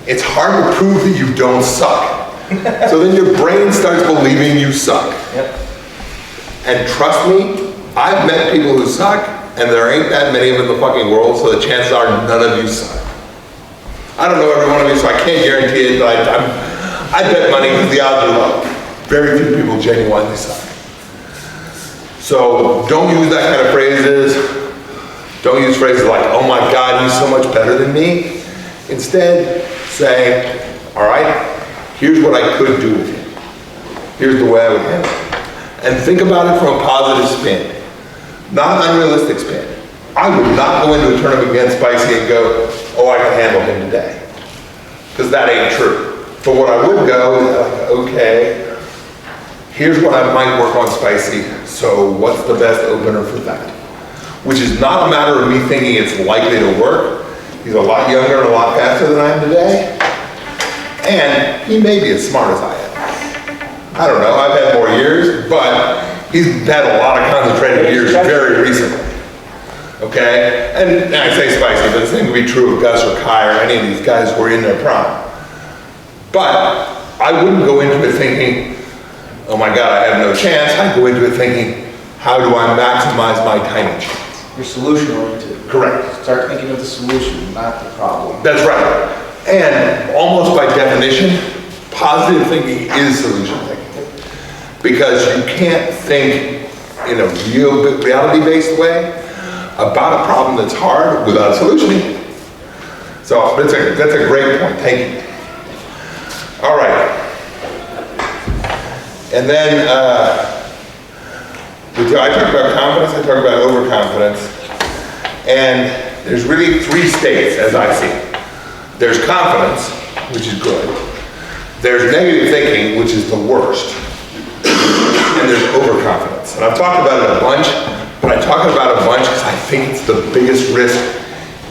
it's hard to prove that you don't suck. So then your brain starts believing you suck. Yep. And trust me, I've met people who suck, and there ain't that many of them in the fucking world, so the chances are none of you suck. I don't know every one of you, so I can't guarantee it, but I bet money because the odds are low. Very few people genuinely suck. So don't use that kind of phrases. Don't use phrases like, oh my God, he's so much better than me. Instead, say, all right, here's what I could do with him. Here's the way I would handle it. And think about it from a positive spin, not an unrealistic spin. I would not go into a tournament against Spicy and go, oh, I can handle him today. Because that ain't true. But what I would go is like, okay, here's what I might work on Spicy, so what's the best opener for that? Which is not a matter of me thinking it's likely to work. He's a lot younger and a lot faster than I am today. And he may be as smart as I am. I don't know, I've had more years, but he's had a lot of concentrated years very recently. Okay? And I say Spicy, but the same could be true of Gus or Kai or any of these guys who are in their prime. But I wouldn't go into it thinking, oh my God, I have no chance. I'd go into it thinking, how do I maximize my tiny chance? You're solution oriented. Correct. Start thinking of the solution, not the problem. That's right. And almost by definition, positive thinking is solution thinking. Because you can't think in a real reality-based way about a problem that's hard without solutioning. So that's a great point, thank you. All right. And then, I talked about confidence, I talked about overconfidence. And there's really 3 states as I see it. There's confidence, which is good. There's negative thinking, which is the worst. And there's overconfidence. And I've talked about it a bunch, but I talk about it a bunch because I think it's the biggest risk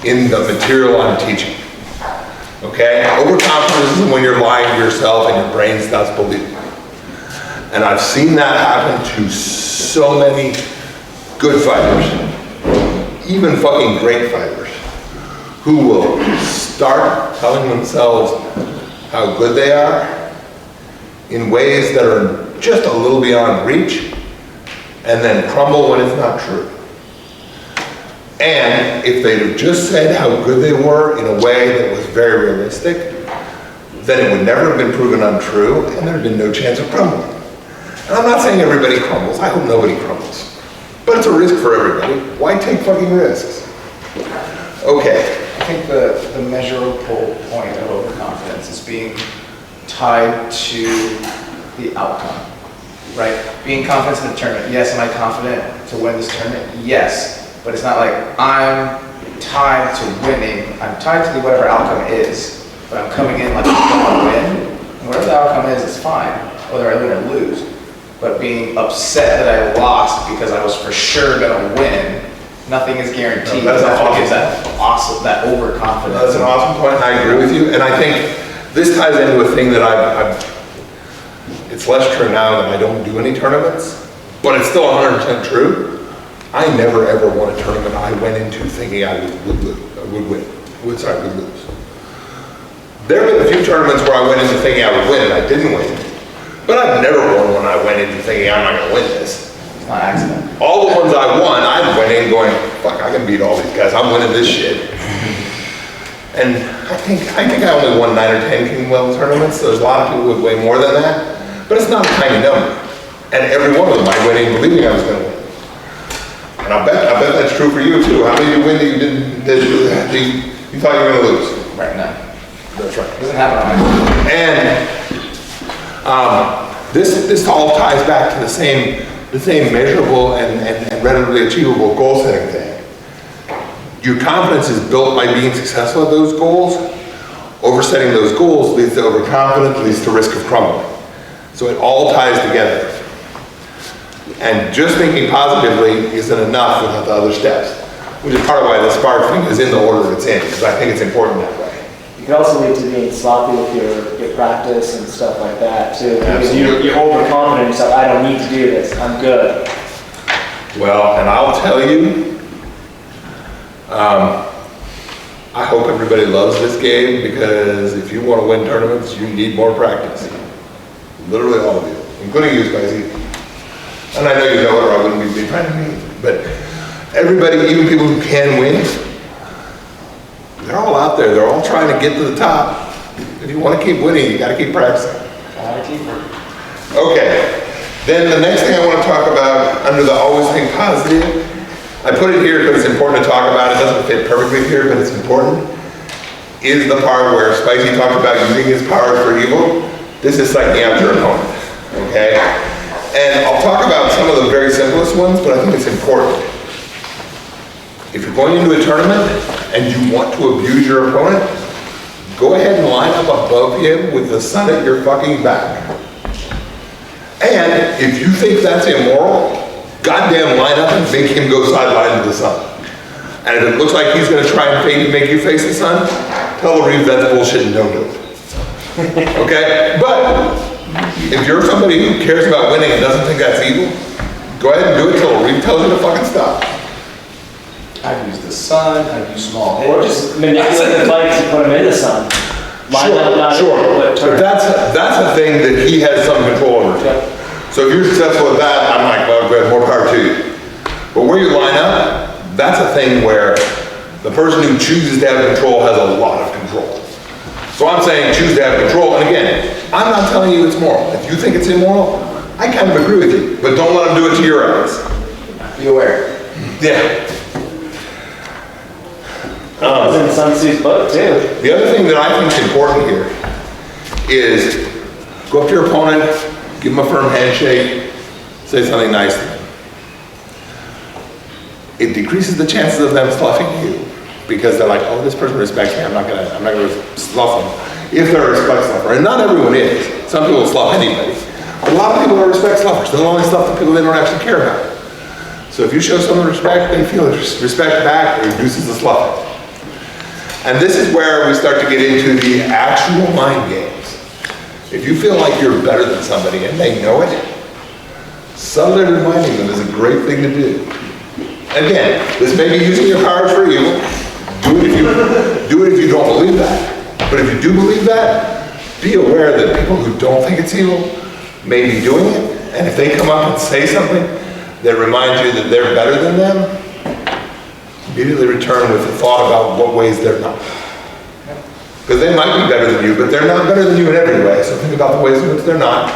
in the material I'm teaching. Okay? Overconfidence is when you're lying to yourself and your brain stops believing. And I've seen that happen to so many good fighters, even fucking great fighters, who will start telling themselves how good they are in ways that are just a little beyond reach, and then crumble when it's not true. And if they'd have just said how good they were in a way that was very realistic, then it would never have been proven untrue, and there'd been no chance of crumbling. And I'm not saying everybody crumbles. I hope nobody crumbles. But it's a risk for everybody. Why take fucking risks? Okay. I think the measurable point of overconfidence is being tied to the outcome, right? Being confident in a tournament. Yes, am I confident to win this tournament? Yes. But it's not like I'm tied to winning. I'm tied to whatever outcome is. But I'm coming in like I'm going to win. And whatever the outcome is, it's fine, whether I win or lose. But being upset that I lost because I was for sure going to win, nothing is guaranteed. No, that's what gives that overconfidence. That's an awesome point, and I agree with you. And I think this ties into a thing that it's less true now that I don't do any tournaments, but it's still 100% true. I never ever won a tournament I went into thinking I would lose. There have been a few tournaments where I went into thinking I would win and I didn't win. But I've never won one I went into thinking I'm not going to win this. It's not an accident. All the ones I won, I went in going, fuck, I can beat all these guys. I'm winning this shit. And I think I only won 9 or 10 King Well tournaments. So there's a lot of people with way more than that. But it's not a tiny number. And every one of them I went in believing I was going to win. And I bet that's true for you too. How many did you win that you didn't, that you thought you were going to lose? Right now. That's right. Doesn't happen on my And this all ties back to the same measurable and readily achievable goal setting thing. Your confidence is built by being successful at those goals. Oversetting those goals leads to overconfidence, leads to risk of crumbling. So it all ties together. And just thinking positively isn't enough without the other steps, which is part of why the spark thing is in the order it's in, because I think it's important that way. You can also lead to being sloppy with your practice and stuff like that too. Because you're overconfident in yourself. I don't need to do this. I'm good. Well, and I'll tell you, I hope everybody loves this game, because if you want to win tournaments, you need more practice. Literally all of you, including you, Spicy. And I know you know it, or I wouldn't be trying to meet. But everybody, even people who can win, they're all out there. They're all trying to get to the top. If you want to keep winning, you got to keep practicing. Gotta keep it. Okay. Then the next thing I want to talk about, under the always think positive, I put it here because it's important to talk about. It doesn't fit perfectly here, but it's important, is the part where Spicy talked about using his power for evil. This is psyching out your opponent. Okay? And I'll talk about some of the very simplest ones, but I think it's important. If you're going into a tournament and you want to abuse your opponent, go ahead and line up above him with the sun at your fucking back. And if you think that's immoral, goddamn line up and make him go sideline to the sun. And if it looks like he's gonna try and make you face the sun, tell the Reeve that's bullshit and don't do it. Okay? But if you're somebody who cares about winning and doesn't think that's evil, go ahead and do it till the Reeve tells you to fucking stop. I've used the sun, I've used small Or hitches. just manipulate the bikes and put them in the sun. Line up, not Sure. but turn. But that's a thing that he has some control over. So if you're successful at that, I'm like, well, good, more power to you. But where you line up, that's a thing where the person who chooses to have control has a lot of control. So I'm saying choose to have control, and again, I'm not telling you it's moral. If you think it's immoral, I kind of agree with you, but don't let them do it to your eyes. Be aware. Yeah. That was in Sun Tzu's book too. The other thing that I think is important here is go up to your opponent, give him a firm handshake, say something nice to them. It decreases the chances of them sluffing you because they're like, oh, this person respects me. I'm not gonna slough them. If they're a respect sluffer, and not everyone is. Some people will slough anybody. But a lot of people are respect sluffers. They'll only slough the people they don't actually care about. So if you show someone respect, they feel respect back. It reduces the sloughing. And this is where we start to get into the actual mind games. If you feel like you're better than somebody and they know it, subtly reminding them is a great thing to do. Again, this may be using your powers for evil. Do it if you don't believe that. But if you do believe that, be aware that people who don't think it's evil may be doing it. And if they come up and say something that reminds you that they're better than them, immediately return with a thought about what ways they're not. Because they might be better than you, but they're not better than you in every way. So think about the ways in which they're not.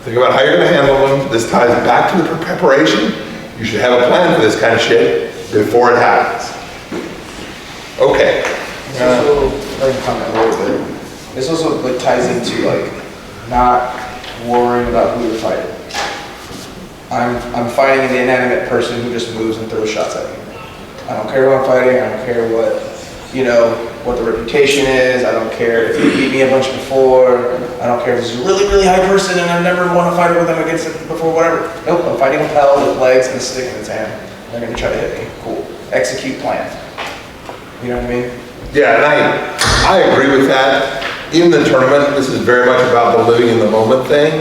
Think about how you're going to handle them. This ties back to the preparation. You should have a plan for this kind of shit before it happens. Okay. I can comment a little bit. This also like ties into like not worrying about who you're fighting. I'm fighting an inanimate person who just moves and throws shots at me. I don't care who I'm fighting. I don't care what the reputation is. I don't care if he beat me a bunch before. I don't care if he's a really, really high person and I've never won a fight with him against it before, whatever. Nope, I'm fighting a pal with legs and a stick in his hand. They're gonna try to hit me. Cool. Execute plan. You know what I mean? Yeah, and I agree with that. In the tournament, this is very much about the living in the moment thing.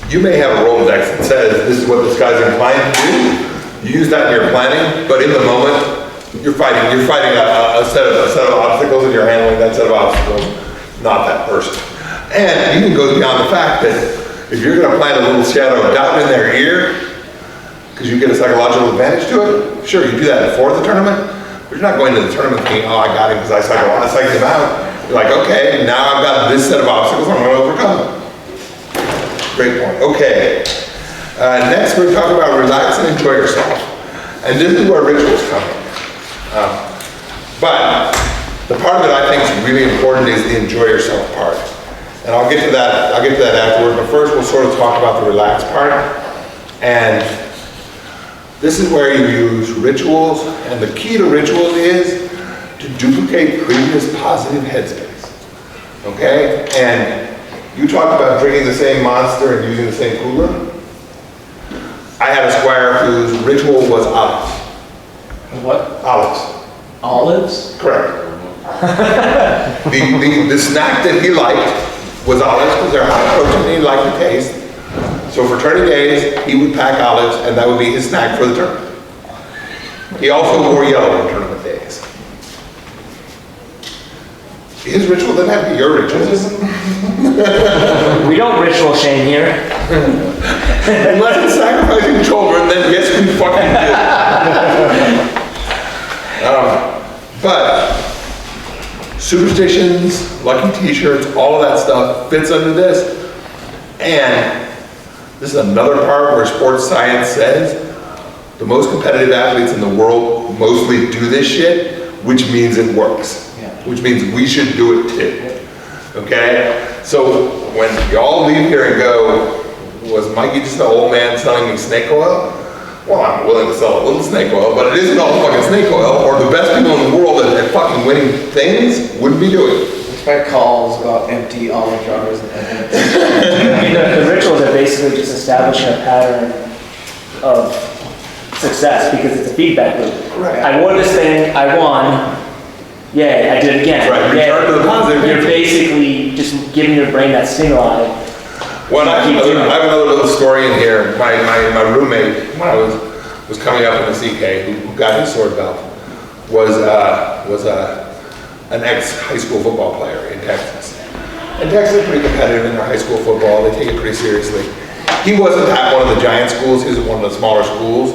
You may have a Rolodex that says this is what this guy's inclined to do. You use that in your planning, but in the moment, you're fighting a set of obstacles and you're handling that set of obstacles, not that person. And it even goes beyond the fact that if you're gonna plant a little shadow of doubt in their ear, because you get a psychological advantage to it, sure, you do that before the tournament, but you're not going to the tournament thinking, oh, I got him because I psyched him out. You're like, okay, now I've got this set of obstacles, I'm gonna overcome them. Great point, okay. Next, we're talking about relax and enjoy yourself. And this is where rituals come in. But the part of it I think is really important is the enjoy yourself part. And I'll get to that afterward, but first we'll sort of talk about the relax part. And this is where you use rituals, and the key to rituals is to duplicate previous positive headspace. Okay? And you talked about drinking the same Monster and using the same cooler. I had a squire whose ritual was olives. What? Olives. Olives? Correct. the snack that he liked was olives because they're high protein and he liked the taste. So for tourney days, he would pack olives and that would be his snack for the tournament. He also wore yellow on tournament days. His ritual doesn't have to be your ritual. We don't ritual shame here. Unless it's sacrificing children, then yes, we fucking do. But superstitions, lucky t-shirts, all of that stuff fits under this. And this is another part where sports science says the most competitive athletes in the world mostly do this shit, which means it works. Which means we should do it too. Okay? So when y'all leave here and go, was Mikey just an old man selling me snake oil? Well, I'm willing to sell a little snake oil, but it isn't all fucking snake oil, or the best people in the world at fucking winning things wouldn't be doing it. Expect calls about empty olive jars and I mean, the rituals are basically just establishing a pattern of success because it's a feedback loop. Right. I wore this thing, I won, yay, I did it again. Right, Yay. return to the positive. You're basically just giving your brain that stimuli. Well, I have another little story in here. My roommate, when I was coming up in the CK, who got his sword belt, was an ex-high school football player in Texas. And Texas is pretty competitive in their high school football. They take it pretty seriously. He wasn't at one of the giant schools. He was at one of the smaller schools.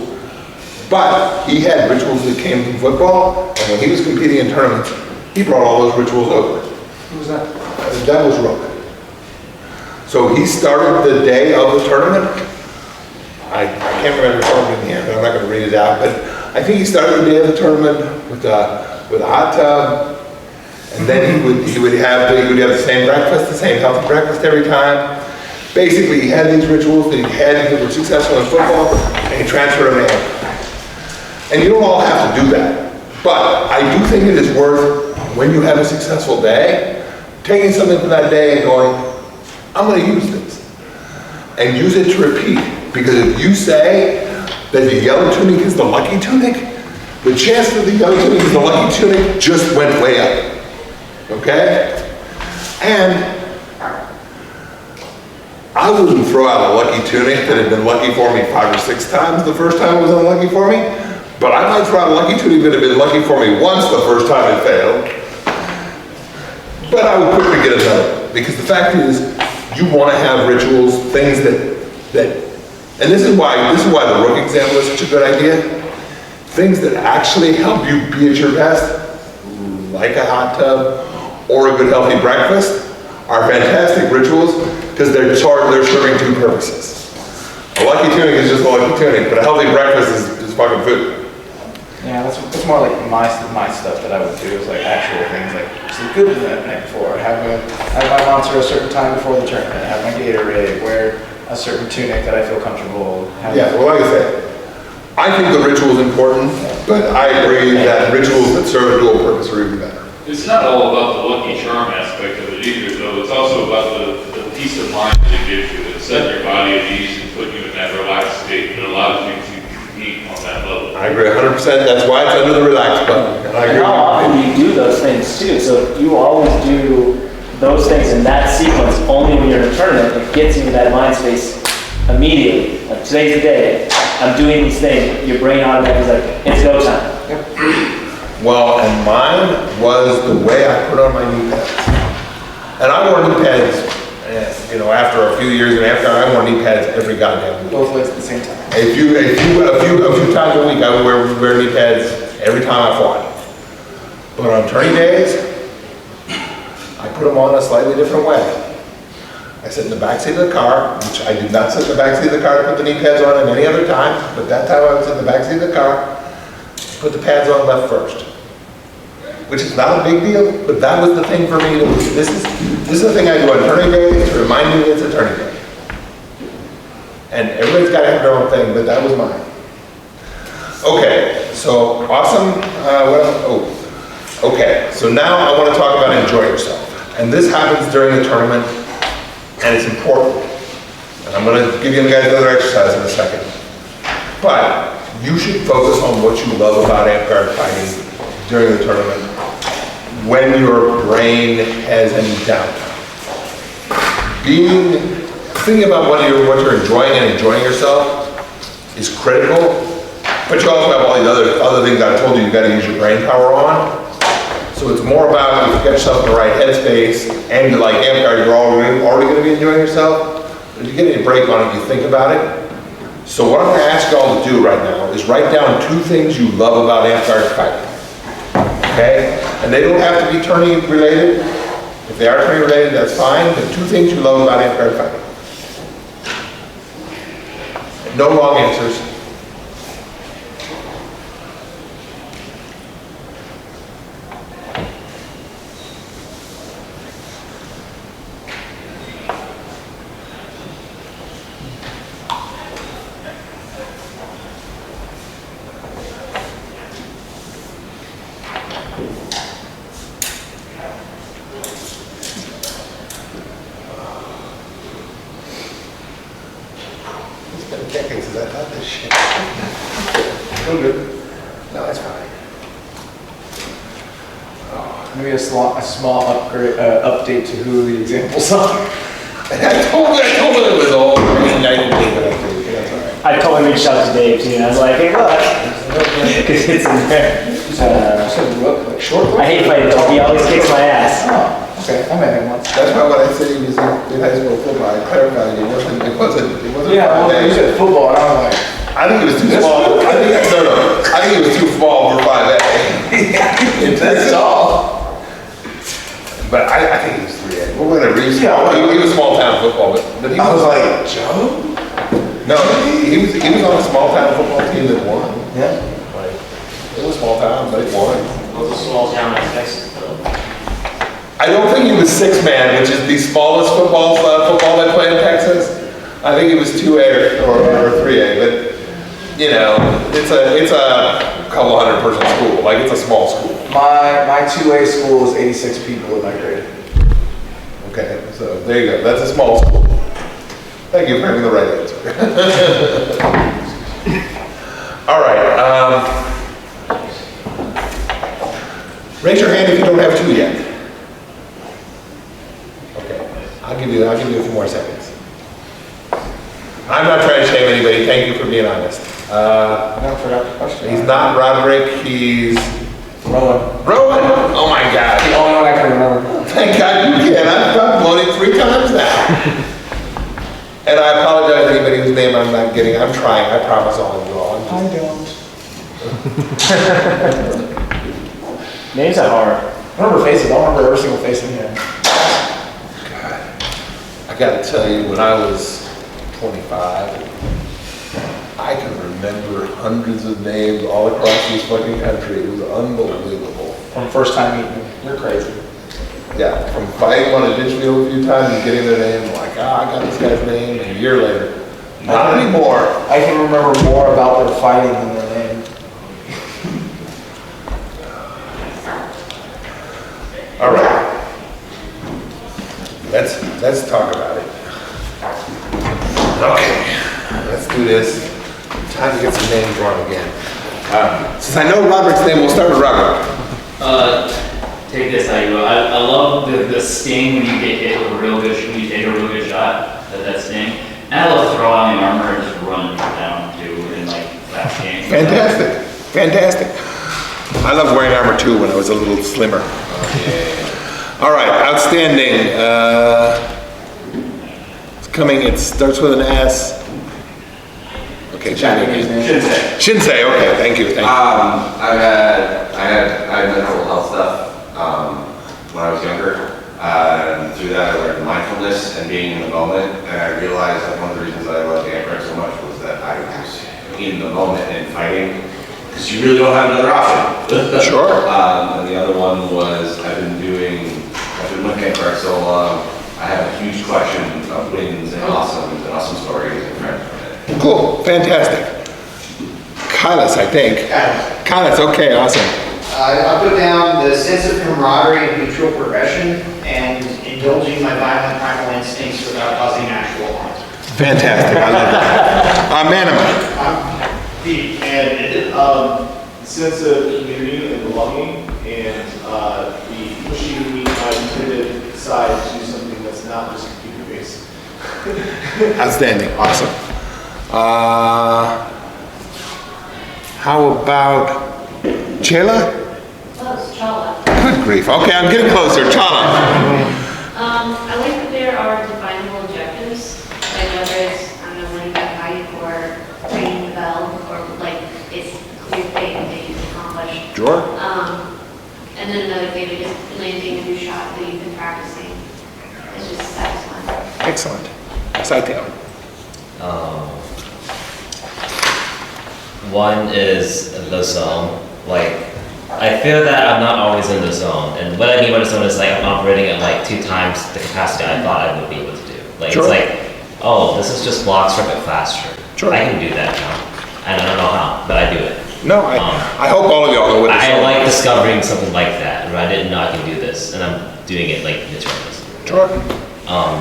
But he had rituals that came from football, and when he was competing in tournaments, he brought all those rituals over. Who was that? The Devil's Rook. So he started the day of the tournament. I can't remember the tournament in here, but I'm not going to read it out. But I think he started the day of the tournament with a hot tub, and then he would have the same breakfast, the same healthy breakfast every time. Basically, he had these rituals that he had that were successful in football, and he transferred them in. And you don't all have to do that, but I do think it is worth, when you have a successful day, taking something from that day and going, I'm going to use this, and use it to repeat. Because if you say that the yellow tunic is the lucky tunic, the chance that the yellow tunic is the lucky tunic just went way up. Okay? And I wouldn't throw out a lucky tunic that had been lucky for me 5 or 6 times the first time it was unlucky for me, but I might throw out a lucky tunic that had been lucky for me once the first time it failed. But I would quickly get another, because the fact is, you want to have rituals, things that and this is why the Rook example is such a good idea. Things that actually help you be at your best, like a hot tub or a good healthy breakfast, are fantastic rituals because they're serving 2 purposes. A lucky tunic is just a lucky tunic, but a healthy breakfast is fucking food. Yeah, that's more like my stuff that I would do is like actual things like sleep good the night before, have my monster a certain time before the tournament, have my Gatorade, wear a certain tunic that I feel comfortable. Yeah, well, like I said, I think the ritual is important, but I agree that rituals that serve a dual purpose are even better. It's not all about the lucky charm aspect of it either, though. It's also about the peace of mind that it gives you, that set your body at ease and put you in that relaxed state that allows you to compete on that level. I agree 100%. That's why it's under the relax button. And I agree. And how often do you do those things too? So you always do those things in that sequence only when you're in a tournament. It gets you in that mind space immediately. Like today's the day. I'm doing these things. Your brain automatically is like, it's go time. Well, and mine was the way I put on my knee pads. And I wore knee pads, after a few years and after I wore knee pads every goddamn week. Both legs at the same time. A few times a week I would wear knee pads every time I fought. But on tourney days, I put them on a slightly different way. I sit in the backseat of the car, which I did not sit in the backseat of the car to put the knee pads on at any other time, but that time I was in the backseat of the car, put the pads on left first. Which is not a big deal, but that was the thing for me. This is the thing I do on tourney day to remind me it's a tourney day. And everybody's got to have their own thing, but that was mine. Okay, so awesome. Okay, so now I want to talk about enjoy yourself. And this happens during the tournament, and it's important. And I'm going to give you guys another exercise in a second. But you should focus on what you love about amp guard fighting during the tournament when your brain has any downtime. Thinking about what you're enjoying and enjoying yourself is critical, but you also have all these other things I told you got to use your brain power on. So it's more about if you get yourself in the right headspace and you like amp guard, you're already going to be enjoying yourself. But if you get any break on it, you think about it. So what I'm going to ask y'all to do right now is write down 2 things you love about amp guard fighting. Okay? And they don't have to be tourney related. If they are tourney related, that's fine. But 2 things you love about amp guard fighting. No wrong answers. decades since I've done this shit. Feel good. No, that's fine. Maybe a small upgrade, update to who the examples are. I told her it was all united, but that's all right. I totally reached out to Dave too, and I was like, hey, look, because it's in there. Like short. I hate fighting Toby, he always kicks my ass. Oh, okay, I met him once. That's why when I said he was in high school football, I clarified it wasn't. Yeah, well, you said football, and I was like, I think it was too small. I think it was too small for 5A. that's all. But I think he was 3A. Well, whatever. He was small town football, but he I was was like, Joe? no, he was on a small town football team that won. Yeah. Like, it was small town, but it won. It was a small town in Texas, though. I don't think he was 6-man, which is the smallest football they play in Texas. I think it was 2A or 3A, but you know, it's a couple hundred person school. Like, it's a small school. My 2A school is 86 people in my grade. Okay, so there you go. That's a small school. Thank you for having the right answer. All right. Raise your hand if you don't have 2 yet. Okay, I'll give you a few more seconds. I'm not trying to shame anybody. Thank you for being honest. I forgot the question. He's not Roderick. He's Rowan. Rowan. Oh my God. The only one I can remember. Thank God you can. I've voted 3 times now. And I apologize to anybody whose name I'm not getting. I'm trying. I promise I'll do all. I don't. Names are hard. I remember faces. I don't remember every single face in here. God. I got to tell you, when I was 25, I can remember hundreds of names all across this fucking country. It was unbelievable. From first time meeting you. You're crazy. Yeah, from fighting on a ditch field a few times and getting their name, like, I got this guy's name, and a year later, not anymore. I can remember more about their fighting than their name. All right. Let's talk about it. Okay, let's do this. Time to get some names wrong again. Since I know Roderick's name, we'll start with Roderick. Take this how you will. I love the sting when you get hit with a real good shot, when you take a real good shot, that sting. And I love throwing on the armor and just run down too in like fast games. Fantastic, fantastic. I loved wearing armor too when I was a little slimmer. All right, outstanding. It's coming, it starts with an S. Okay, Shinsei, okay, thank you. I had mental health stuff when I was younger. And through that, I learned mindfulness and being in the moment. And I realized that one of the reasons that I loved Anchorage so much was that I was in the moment and fighting, because you really don't have another option. Sure. And the other one was I've been with Anchorage so long. I have a huge collection of wins and awesome stories and friends from it. Cool, fantastic. Kylas, I think. Kylas, okay, awesome. I put down the sense of camaraderie and mutual progression and indulging my violent primal instincts without causing actual harm. Fantastic, I love that. Manama. Deep and sense of community and belonging, and the pushing me my intuitive side to something that's not just computer based. Outstanding, awesome. How about Chela? Close, Chala. Good grief. Okay, I'm getting closer. Chala. I like that there are definable objectives, like whether it's, I don't know, winning that fight or ringing the bell, or like it's clear thing that you've accomplished. Sure. And then another thing is just landing a new shot that you've been practicing. It's just satisfying. Excellent. Saiteo. One is the zone. Like, I feel that I'm not always in the zone. And what I mean by the zone is like I'm operating at like 2 times the capacity I thought I would be able to do. Like, Sure. it's like, oh, this is just blocks from it faster. Sure. I can do that now. And I don't know how, but I do it. No, I hope all of y'all know what it's I all like about. discovering something like that, where I didn't know I can do this, and I'm doing it like determined. Sure.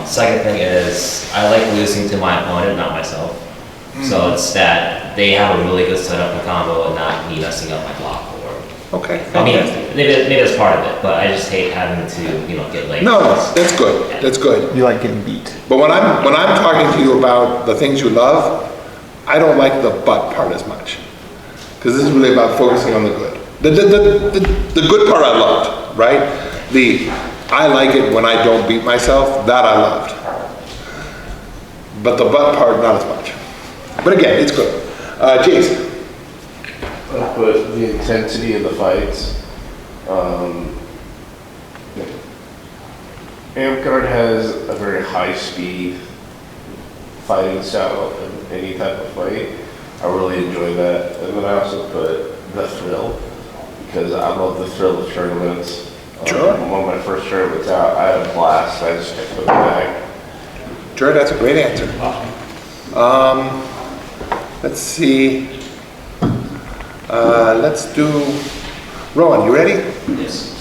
Second thing is, I like losing to my opponent, not myself. So it's that they have a really good setup and combo and not me messing up my block or. Okay. I mean, maybe that's part of it, but I just hate having to, get late. No, that's good. That's good. You like getting beat. But when I'm talking to you about the things you love, I don't like the but part as much. Because this is really about focusing on the good. The good part I loved, right? I like it when I don't beat myself, that I loved. But the but part, not as much. But again, it's good. Jason. I put the intensity of the fights. Amp has a very high speed fighting style in any type of fight. I really enjoy that. And then I also put the thrill, because I love the thrill of tournaments. Sure. One of my first tournaments out, I had a blast. I just kept coming back. Sure, that's a great answer. Let's see. Let's do, Rowan, you ready? Yes.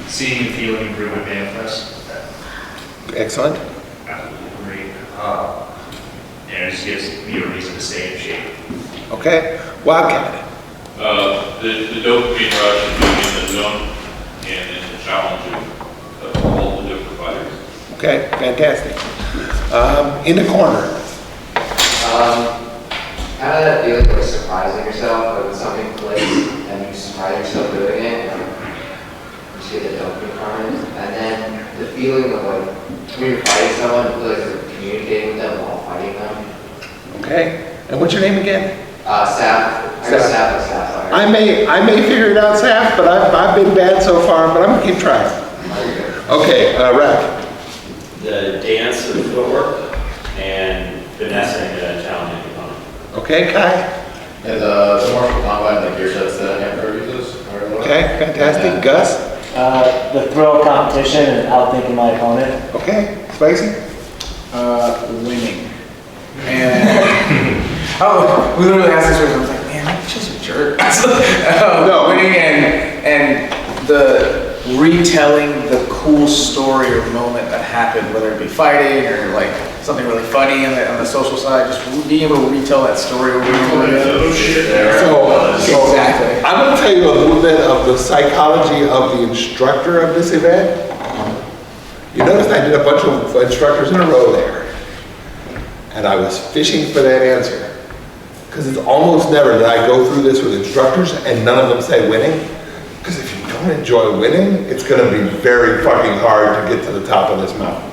Seeing and feeling improvement manifest. Excellent. Great. And it just gives me a reason to stay in shape. Okay. Wildcat. The dopamine rush of being in the zone and in the challenge of all the different fighters. Okay, fantastic. In the corner. Kind of that feeling like surprising yourself, like when something clicks and you surprise yourself doing it, and you see the dopamine from it. And then the feeling of like when you're fighting someone, you feel like you're communicating with them while fighting them. Okay. And what's your name again? Saf. I got Saf like Sapphire. I may figure it out, Saf, but I've been bad so far, but I'm gonna keep trying. Okay, Rap. The dance of footwork and finessing the challenging component. Okay, Kai. And the martial combat, like gear sets that Hamper uses. Okay, fantastic. Gus. The thrill of competition and outthinking my opponent. Okay, Spicy. Winning. And we literally asked this question. I was like, man, I'm just a jerk. No, winning and the retelling the cool story or moment that happened, whether it be fighting or like something really funny on the social side, just being able to retell that story over and over again. So Exactly. I'm going to tell you a little bit of the psychology of the instructor of this event. You notice I did a bunch of instructors in a row there. And I was fishing for that answer. Because it's almost never that I go through this with instructors and none of them say winning. Because if you don't enjoy winning, it's going to be very fucking hard to get to the top of this mountain.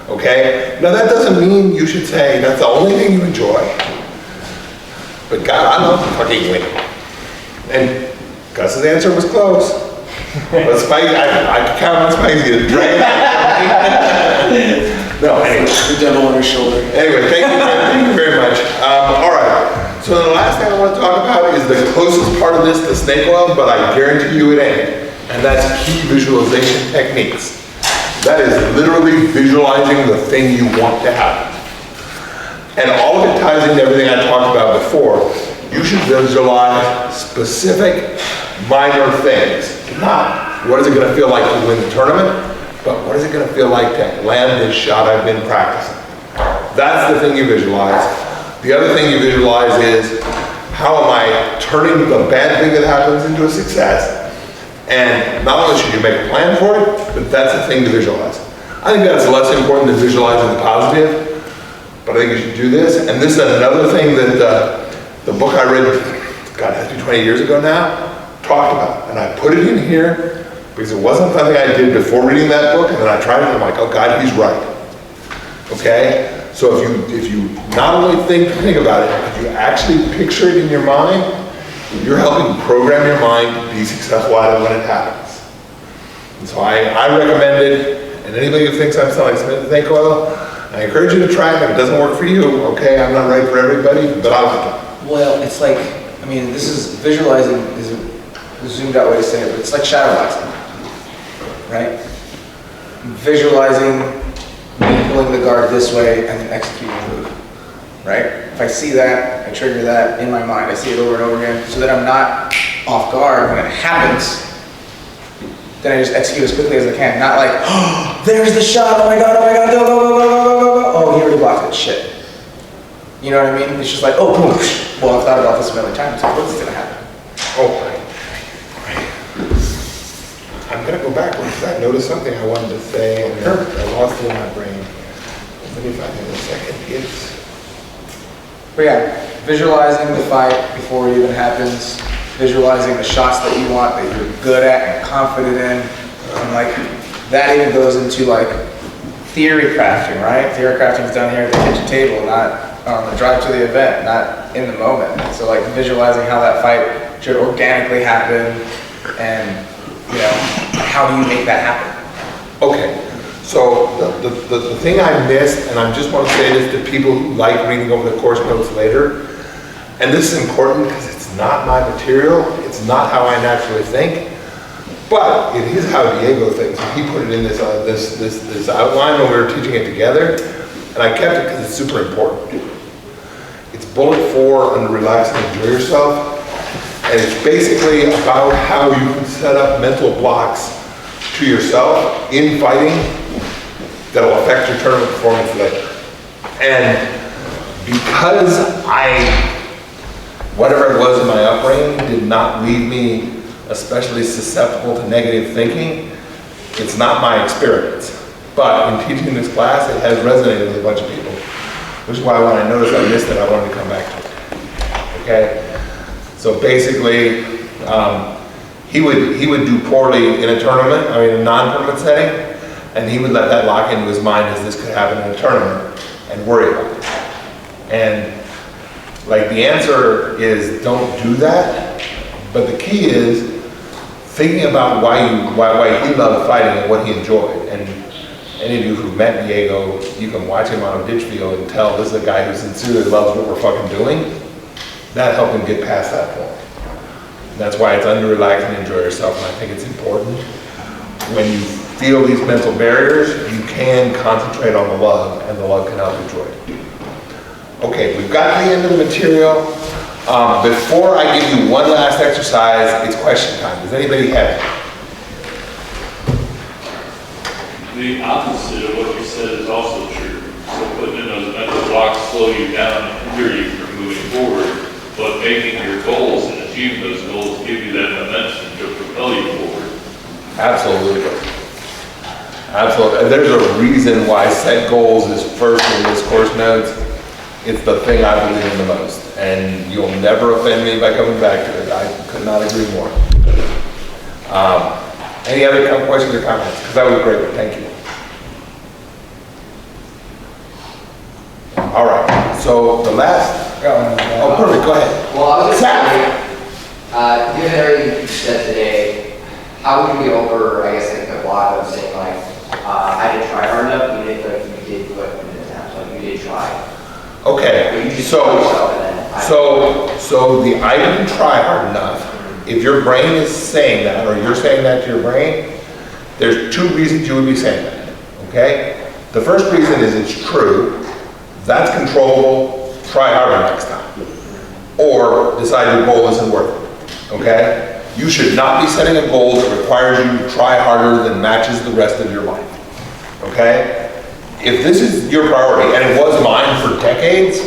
Okay? Now that doesn't mean you should say that's the only thing you enjoy. But God, I love fucking winning. And Gus's answer was close. But Spicy, I count on Spicy to drag it. No, anyway. The devil on his shoulder. Anyway, thank you very much. All right. So the last thing I want to talk about is the closest part of this to snake oil, but I guarantee you it ain't. And that's key visualization techniques. That is literally visualizing the thing you want to happen. And all of it ties into everything I talked about before. You should visualize specific minor things. Not what is it going to feel like to win the tournament, but what is it going to feel like to land this shot I've been practicing? That's the thing you visualize. The other thing you visualize is, how am I turning the bad thing that happens into a success? And not only should you make a plan for it, but that's the thing to visualize. I think that's less important than visualizing the positive, but I think you should do this. And this is another thing that the book I read, God, it has to be 20 years ago now, talked about. And I put it in here because it wasn't something I did before reading that book, and then I tried it and I'm like, oh God, he's right. Okay? So if you not only think about it, if you actually picture it in your mind, you're helping program your mind to be successful at it when it happens. And so I recommend it, and anybody who thinks I'm selling snake oil, I encourage you to try it. If it doesn't work for you, okay, I'm not right for everybody, but I like it. Well, it's like, I mean, this is visualizing is a zoomed out way to say it, but it's like shadowboxing, right? Visualizing me pulling the guard this way and then executing the move, right? If I see that, I trigger that in my mind. I see it over and over again so that I'm not off guard when it happens. Then I just execute as quickly as I can. Not like, oh, there's the shot, oh my God, go, go, go, go, go, go, go. Oh, he already blocked it, shit. You know what I mean? It's just like, oh, boom, well, I've thought about this a million times, so what's gonna happen? Oh, right. I'm gonna go backwards, 'cause I noticed something I wanted to say, and I lost it in my brain. Let me find it in a second. But yeah, visualizing the fight before it even happens, visualizing the shots that you want, that you're good at and confident in, and like, that even goes into like theory crafting, right? Theory crafting is done here at the kitchen table, not on the drive to the event, not in the moment. So like visualizing how that fight should organically happen, and you know, how do you make that happen? Okay, so the thing I missed, and I just want to say this to people who like reading over the course notes later, and this is important because it's not my material, it's not how I naturally think, but it is how Diego thinks. He put it in this outline when we were teaching it together, and I kept it because it's super important. It's bullet 4 under relax and enjoy yourself. And it's basically about how you can set up mental blocks to yourself in fighting that'll affect your tournament performance later. And because whatever it was in my upbringing did not leave me especially susceptible to negative thinking, it's not my experience. But in teaching this class, it has resonated with a bunch of people, which is why when I noticed I missed it, I wanted to come back to it. Okay? So basically, he would do poorly in a tournament, a non-tournament setting, and he would let that lock into his mind as this could happen in a tournament and worry about it. And like the answer is don't do that, but the key is thinking about why he loved fighting and what he enjoyed. And any of you who've met Diego, you can watch him on a ditch field and tell this is a guy who sincerely loves what we're fucking doing. That helped him get past that point. And that's why it's under relax and enjoy yourself, and I think it's important. When you feel these mental barriers, you can concentrate on the love, and the love can help enjoy it. Okay, we've got to the end of the material. Before I give you one last exercise, it's question time. Does anybody have it? The opposite of what you said is also true. So putting in those mental blocks slow you down and hinder you from moving forward, but making your goals and achieving those goals give you that momentum to propel you forward. Absolutely. Absolutely. And there's a reason why set goals is first in this course notes. It's the thing I believe in the most. And you'll never offend me by coming back to it. I could not agree more. Any other questions or comments? Because that was a great one. Thank you. All right. So the last. Oh, perfect. Go ahead. Well, I was just saying, given everything you said today, how would you get over, I guess, like the block of saying like, I didn't try hard enough, you did what you did attempt, like you did try. Okay. But you just So yourself the I didn't try hard enough. If your brain is saying that, or you're saying that to your brain, there's 2 reasons you would be saying that. Okay. The first reason is it's true. That's controllable. Try harder next time. Or decide your goal isn't worth it, okay? You should not be setting a goal that requires you to try harder than matches the rest of your life, okay? If this is your priority, and it was mine for decades,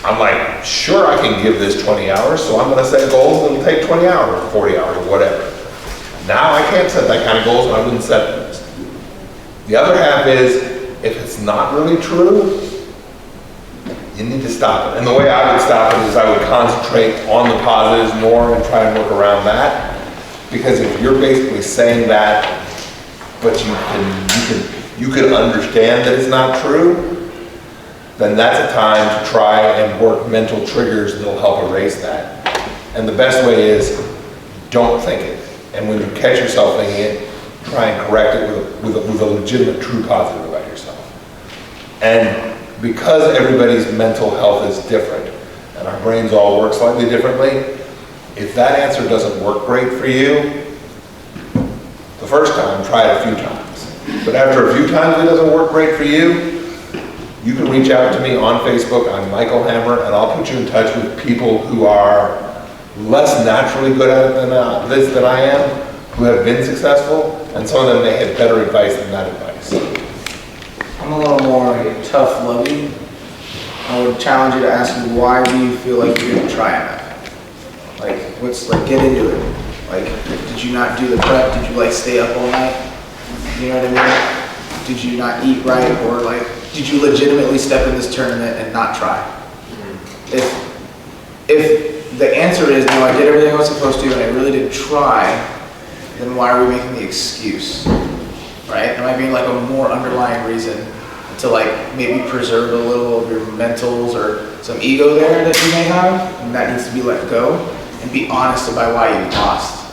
I'm like, sure, I can give this 20 hours, so I'm gonna set goals that'll take 20 hours, or 40 hours, or whatever. Now I can't set that kind of goals, and I wouldn't set them. The other half is, if it's not really true, you need to stop it. And the way I would stop it is I would concentrate on the positives more and try and work around that. Because if you're basically saying that, but you can understand that it's not true, then that's a time to try and work mental triggers that'll help erase that. And the best way is, don't think it. And when you catch yourself thinking it, try and correct it with a legitimate, true positive about yourself. And because everybody's mental health is different, and our brains all work slightly differently, if that answer doesn't work great for you, the first time, try it a few times. But after a few times it doesn't work great for you, you can reach out to me on Facebook. I'm Michael Hammer, and I'll put you in touch with people who are less naturally good at it than I am, who have been successful, and some of them may have better advice than that advice. I'm a little more tough loving. I would challenge you to ask you, why do you feel like you didn't try enough? Like, get into it. Like, did you not do the prep? Did you like stay up all night? You know what I mean? Did you not eat right? Or like, did you legitimately step in this tournament and not try? If the answer is, no, I did everything I was supposed to and I really didn't try, then why are we making the excuse? Right? Am I being like a more underlying reason to like maybe preserve a little of your mentals or some ego there that you may have, and that needs to be let go, and be honest about why you lost.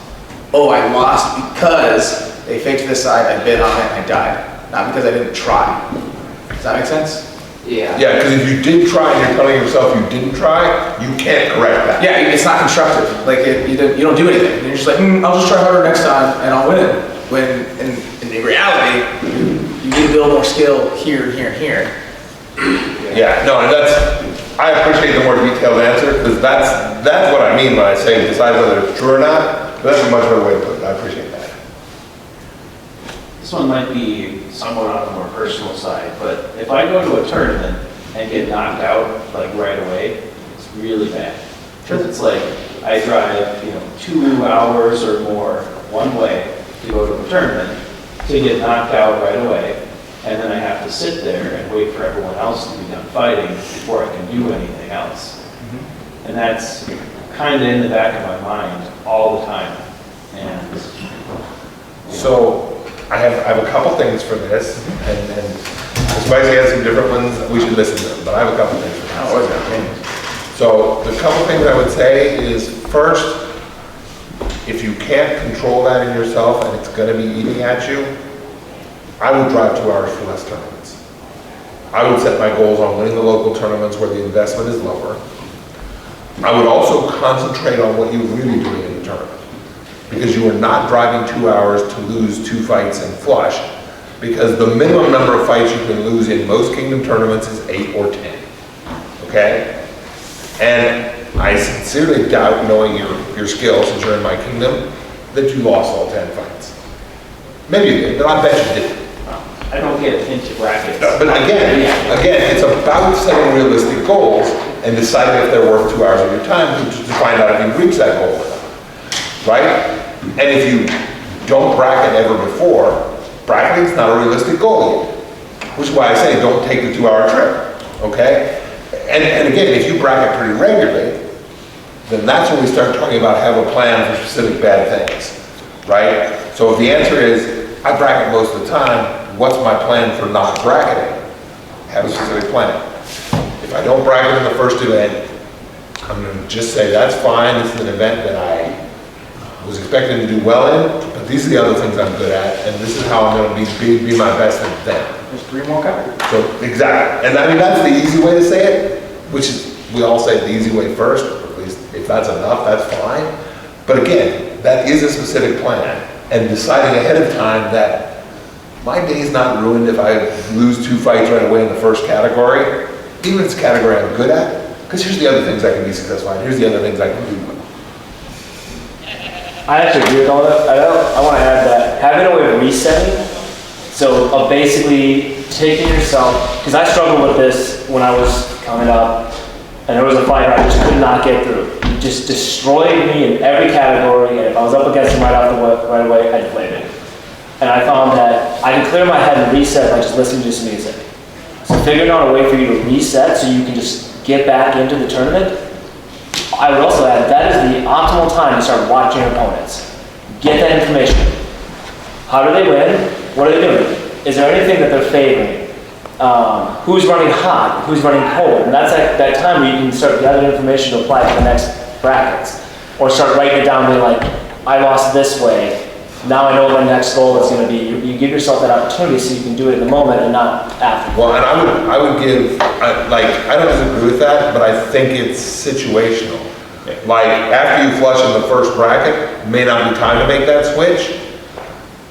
Oh, I lost because they faked this side, I bid on it, and I died. Not because I didn't try. Does that make sense? Yeah. Yeah, because if you did try and you're telling yourself you didn't try, you can't correct that. Yeah, it's not constructive. Like, you don't do anything. You're just like, I'll just try harder next time and I'll win. When in reality, you need to build more skill here, here, here. Yeah, no, and I appreciate the more detailed answer, because that's what I mean when I say decide whether it's true or not. But that's a much better way to put it. I appreciate that. This one might be somewhat on the more personal side, but if I go to a tournament and get knocked out like right away, it's really bad. Because it's like I drive, 2 hours or more one way to go to a tournament to get knocked out right away, and then I have to sit there and wait for everyone else to be done fighting before I can do anything else. And that's kind of in the back of my mind all the time. And So I have a couple things for this, and Spicy has some different ones. We should listen to them, but I have a couple things for this. So the couple things I would say is, first, if you can't control that in yourself and it's going to be eating at you, I would drive 2 hours for less tournaments. I would set my goals on winning the local tournaments where the investment is lower. I would also concentrate on what you're really doing in the tournament, because you are not driving 2 hours to lose 2 fights and flush, because the minimum number of fights you can lose in most Kingdom tournaments is 8 or 10, okay? And I sincerely doubt, knowing your skill since you're in my Kingdom, that you lost all 10 fights. Maybe you did, but I bet you didn't. I don't get into brackets. No, but again, it's about setting realistic goals and deciding if they're worth 2 hours of your time to find out if you reach that goal or not, right? And if you don't bracket ever before, bracketing's not a realistic goal yet, which is why I say don't take the 2 hour trip, okay? And again, if you bracket pretty regularly, then that's when we start talking about have a plan for specific bad things, right? So if the answer is, I bracket most of the time, what's my plan for not bracketing? Have a specific plan. If I don't bracket in the first event, I'm going to just say that's fine, this is an event that I was expecting to do well in, but these are the other things I'm good at, and this is how I'm going to be my best at them. There's 3 more guys. So, exactly. And I mean, that's the easy way to say it, which is, we all say it the easy way first, or at least if that's enough, that's fine. But again, that is a specific plan, and deciding ahead of time that my day's not ruined if I lose 2 fights right away in the first category, even if it's a category I'm good at, because here's the other things I can be successful at, here's the other things I can do well. I actually agree with all that. I want to add that having a way of resetting, so of basically taking yourself, because I struggled with this when I was coming up, and there was a fighter I just could not get through. He just destroyed me in every category, and if I was up against him right away, I deflated. And I found that I can clear my head and reset by just listening to some music. So figuring out a way for you to reset so you can just get back into the tournament. I would also add that is the optimal time to start watching your opponents. Get that information. How do they win? What are they doing? Is there anything that they're favoring? Who's running hot? Who's running cold? And that's that time where you can start gathering information to apply to the next brackets. Or start writing it down, being like, I lost this way. Now I know what my next goal is going to be. You give yourself that opportunity so you can do it in the moment and not after. Well, and I would give, I don't disagree with that, but I think it's situational. Like, after you flush in the first bracket, may not be time to make that switch.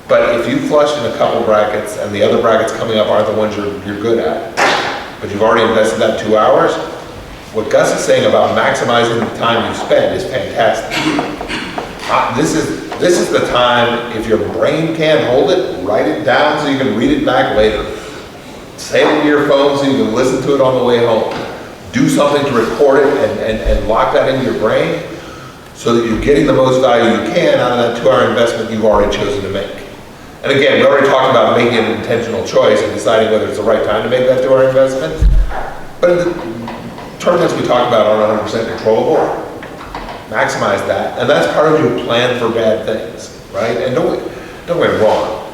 But if you flush in a couple brackets and the other brackets coming up aren't the ones you're good at, but you've already invested that 2 hours, what Gus is saying about maximizing the time you spend is fantastic. This is the time, if your brain can't hold it, write it down so you can read it back later. Save it to your phone so you can listen to it on the way home. do something to record it and lock that into your brain so that you're getting the most value you can out of that 2-hour investment you've already chosen to make. And again, we already talked about making an intentional choice and deciding whether it's the right time to make that 2-hour investment. But in the tournaments we talk about aren't 100% controllable. Maximize that, and that's part of your plan for bad things, right? And don't get me wrong.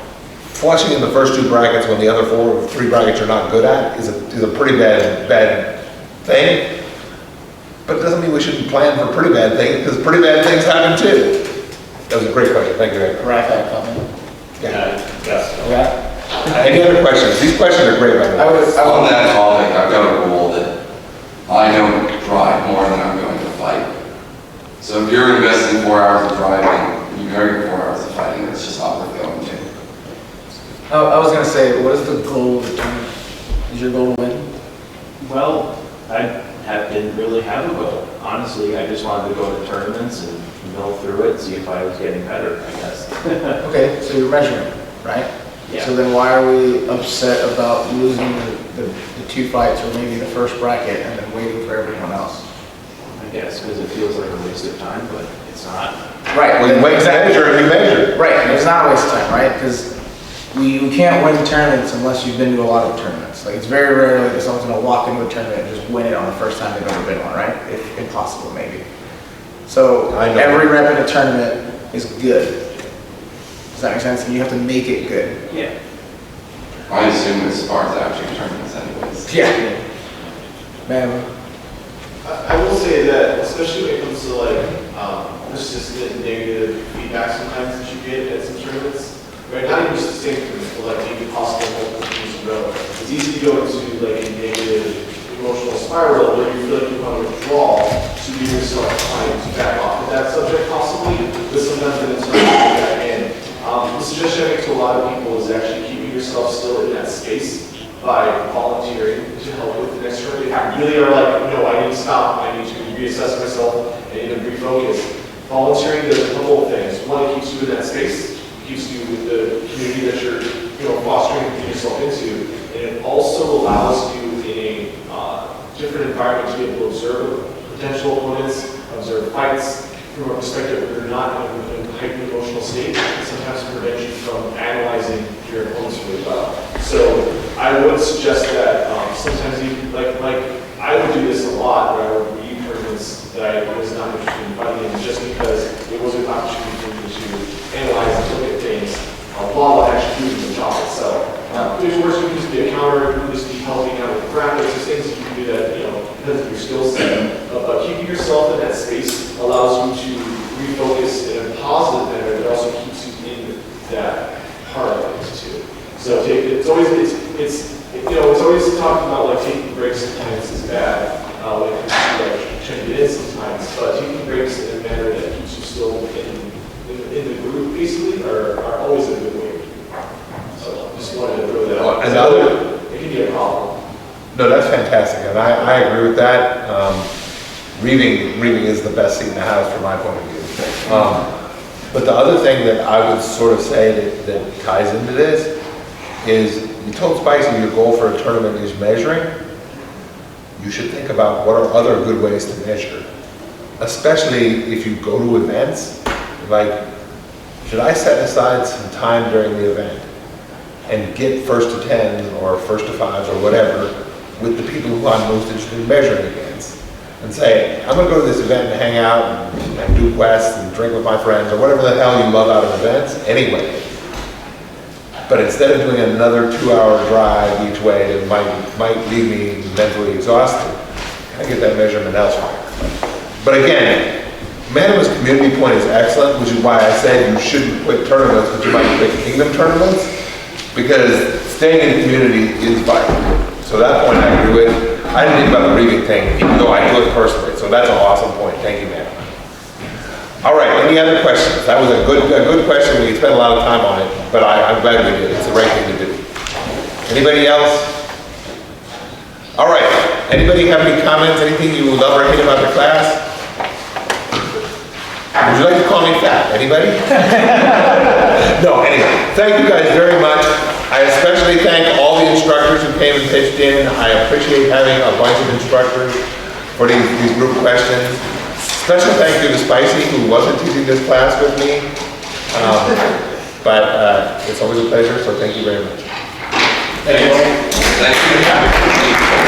Flushing in the first 2 brackets when the other 3 brackets you're not good at is a pretty bad thing. But it doesn't mean we shouldn't plan for pretty bad things, because pretty bad things happen too. That was a great question. Thank you, Ed. Right, that comment. Yeah. Any other questions? These questions are great, by the way. On that topic, I've got a rule that I don't drive more than I'm going to fight. So if you're investing 4 hours of driving, you know your 4 hours of fighting, it's just not worth going to. I was gonna say, what is the goal of the tournament? Is your goal to win? Well, didn't really have a goal. Honestly, I just wanted to go to tournaments and mill through it and see if I was getting better, I guess. Okay, so you're measuring, right? Yeah. So then why are we upset about losing the 2 fights or maybe the first bracket and then waiting for everyone else? I guess, because it feels like a waste of time, but it's not. Right. When you measure, you measure. Right, it's not a waste of time, right? Because you can't win tournaments unless you've been to a lot of tournaments. Like, it's very rare that someone's gonna walk into a tournament and just win it on the first time they've ever been one, right? If impossible, maybe. So every rep in a tournament is good. Does that make sense? And you have to make it good. Yeah. I assume it spars after tournaments anyways. Yeah. Man. I will say that, especially when it comes to like persistent negative feedback sometimes that you get at some tournaments, right? Not even just the same tournaments, but like maybe possible multiple tournaments in a row. It's easy to go into like a negative emotional spiral where you feel like you want to withdraw to give yourself time to back off of that subject possibly, but sometimes then it's hard to get back in. The suggestion I make to a lot of people is actually keeping yourself still in that space by volunteering to help with the next tournament. If you really are like, no, I need to stop, I need to reassess myself, I need to refocus. Volunteering does a couple of things. One, it keeps you in that space, it keeps you with the community that you're fostering and getting yourself into, and it also allows you in a different environment to be able to observe potential opponents, observe fights from a perspective where you're not in a heightened emotional state, and sometimes prevent you from analyzing your opponents really well. So I would suggest that sometimes even, like I would do this a lot where I would read tournaments that I was not interested in fighting in just because it was an opportunity for me to analyze and look at things while actually doing the job itself. There's worse, you can just be a counter, you can just be helping out with graphics, there's things that you can do that, depends on your skill set. But keeping yourself in that space allows you to refocus in a positive manner, but also keeps you in that part of things too. So it's always talked about like taking breaks sometimes is bad when it comes to like trying to get in sometimes, but taking breaks in a manner that keeps you still in the group basically are always a good way. So just wanted to throw that out. It can be a problem. No, that's fantastic, and I agree with that. Reading is the best seat in the house from my point of view. But the other thing that I would sort of say that ties into this is, you told Spicy your goal for a tournament is measuring. You should think about what are other good ways to measure, especially if you go to events. Like, should I set aside some time during the event and get first to 10s or first to 5s or whatever with the people who I'm most interested in measuring against, and say, I'm going to go to this event and hang out and do quests and drink with my friends or whatever the hell you love out of events anyway. But instead of doing another 2-hour drive each way that might leave me mentally exhausted, I get that measurement elsewhere. But again, Manima's community point is excellent, which is why I said you shouldn't quit tournaments, but you might quit kingdom tournaments, because staying in the community is vital. So that point I agree with. I didn't think about the reading thing, even though I do it personally. So that's an awesome point. Thank you, man. All right, any other questions? That was a good question. We spent a lot of time on it, but I'm glad we did. It's the right thing to do. Anybody else? All right. Anybody have any comments? Anything you love or hate about the class? Would you like to call me fat? Anybody? No, anyway. Thank you guys very much. I especially thank all the instructors who who came and pitched in. I appreciate having a bunch of instructors for these group questions. Special thank you to Spicy, who wasn't teaching this class with me. But it's always a pleasure, so thank you very much. Thank you. Thank you.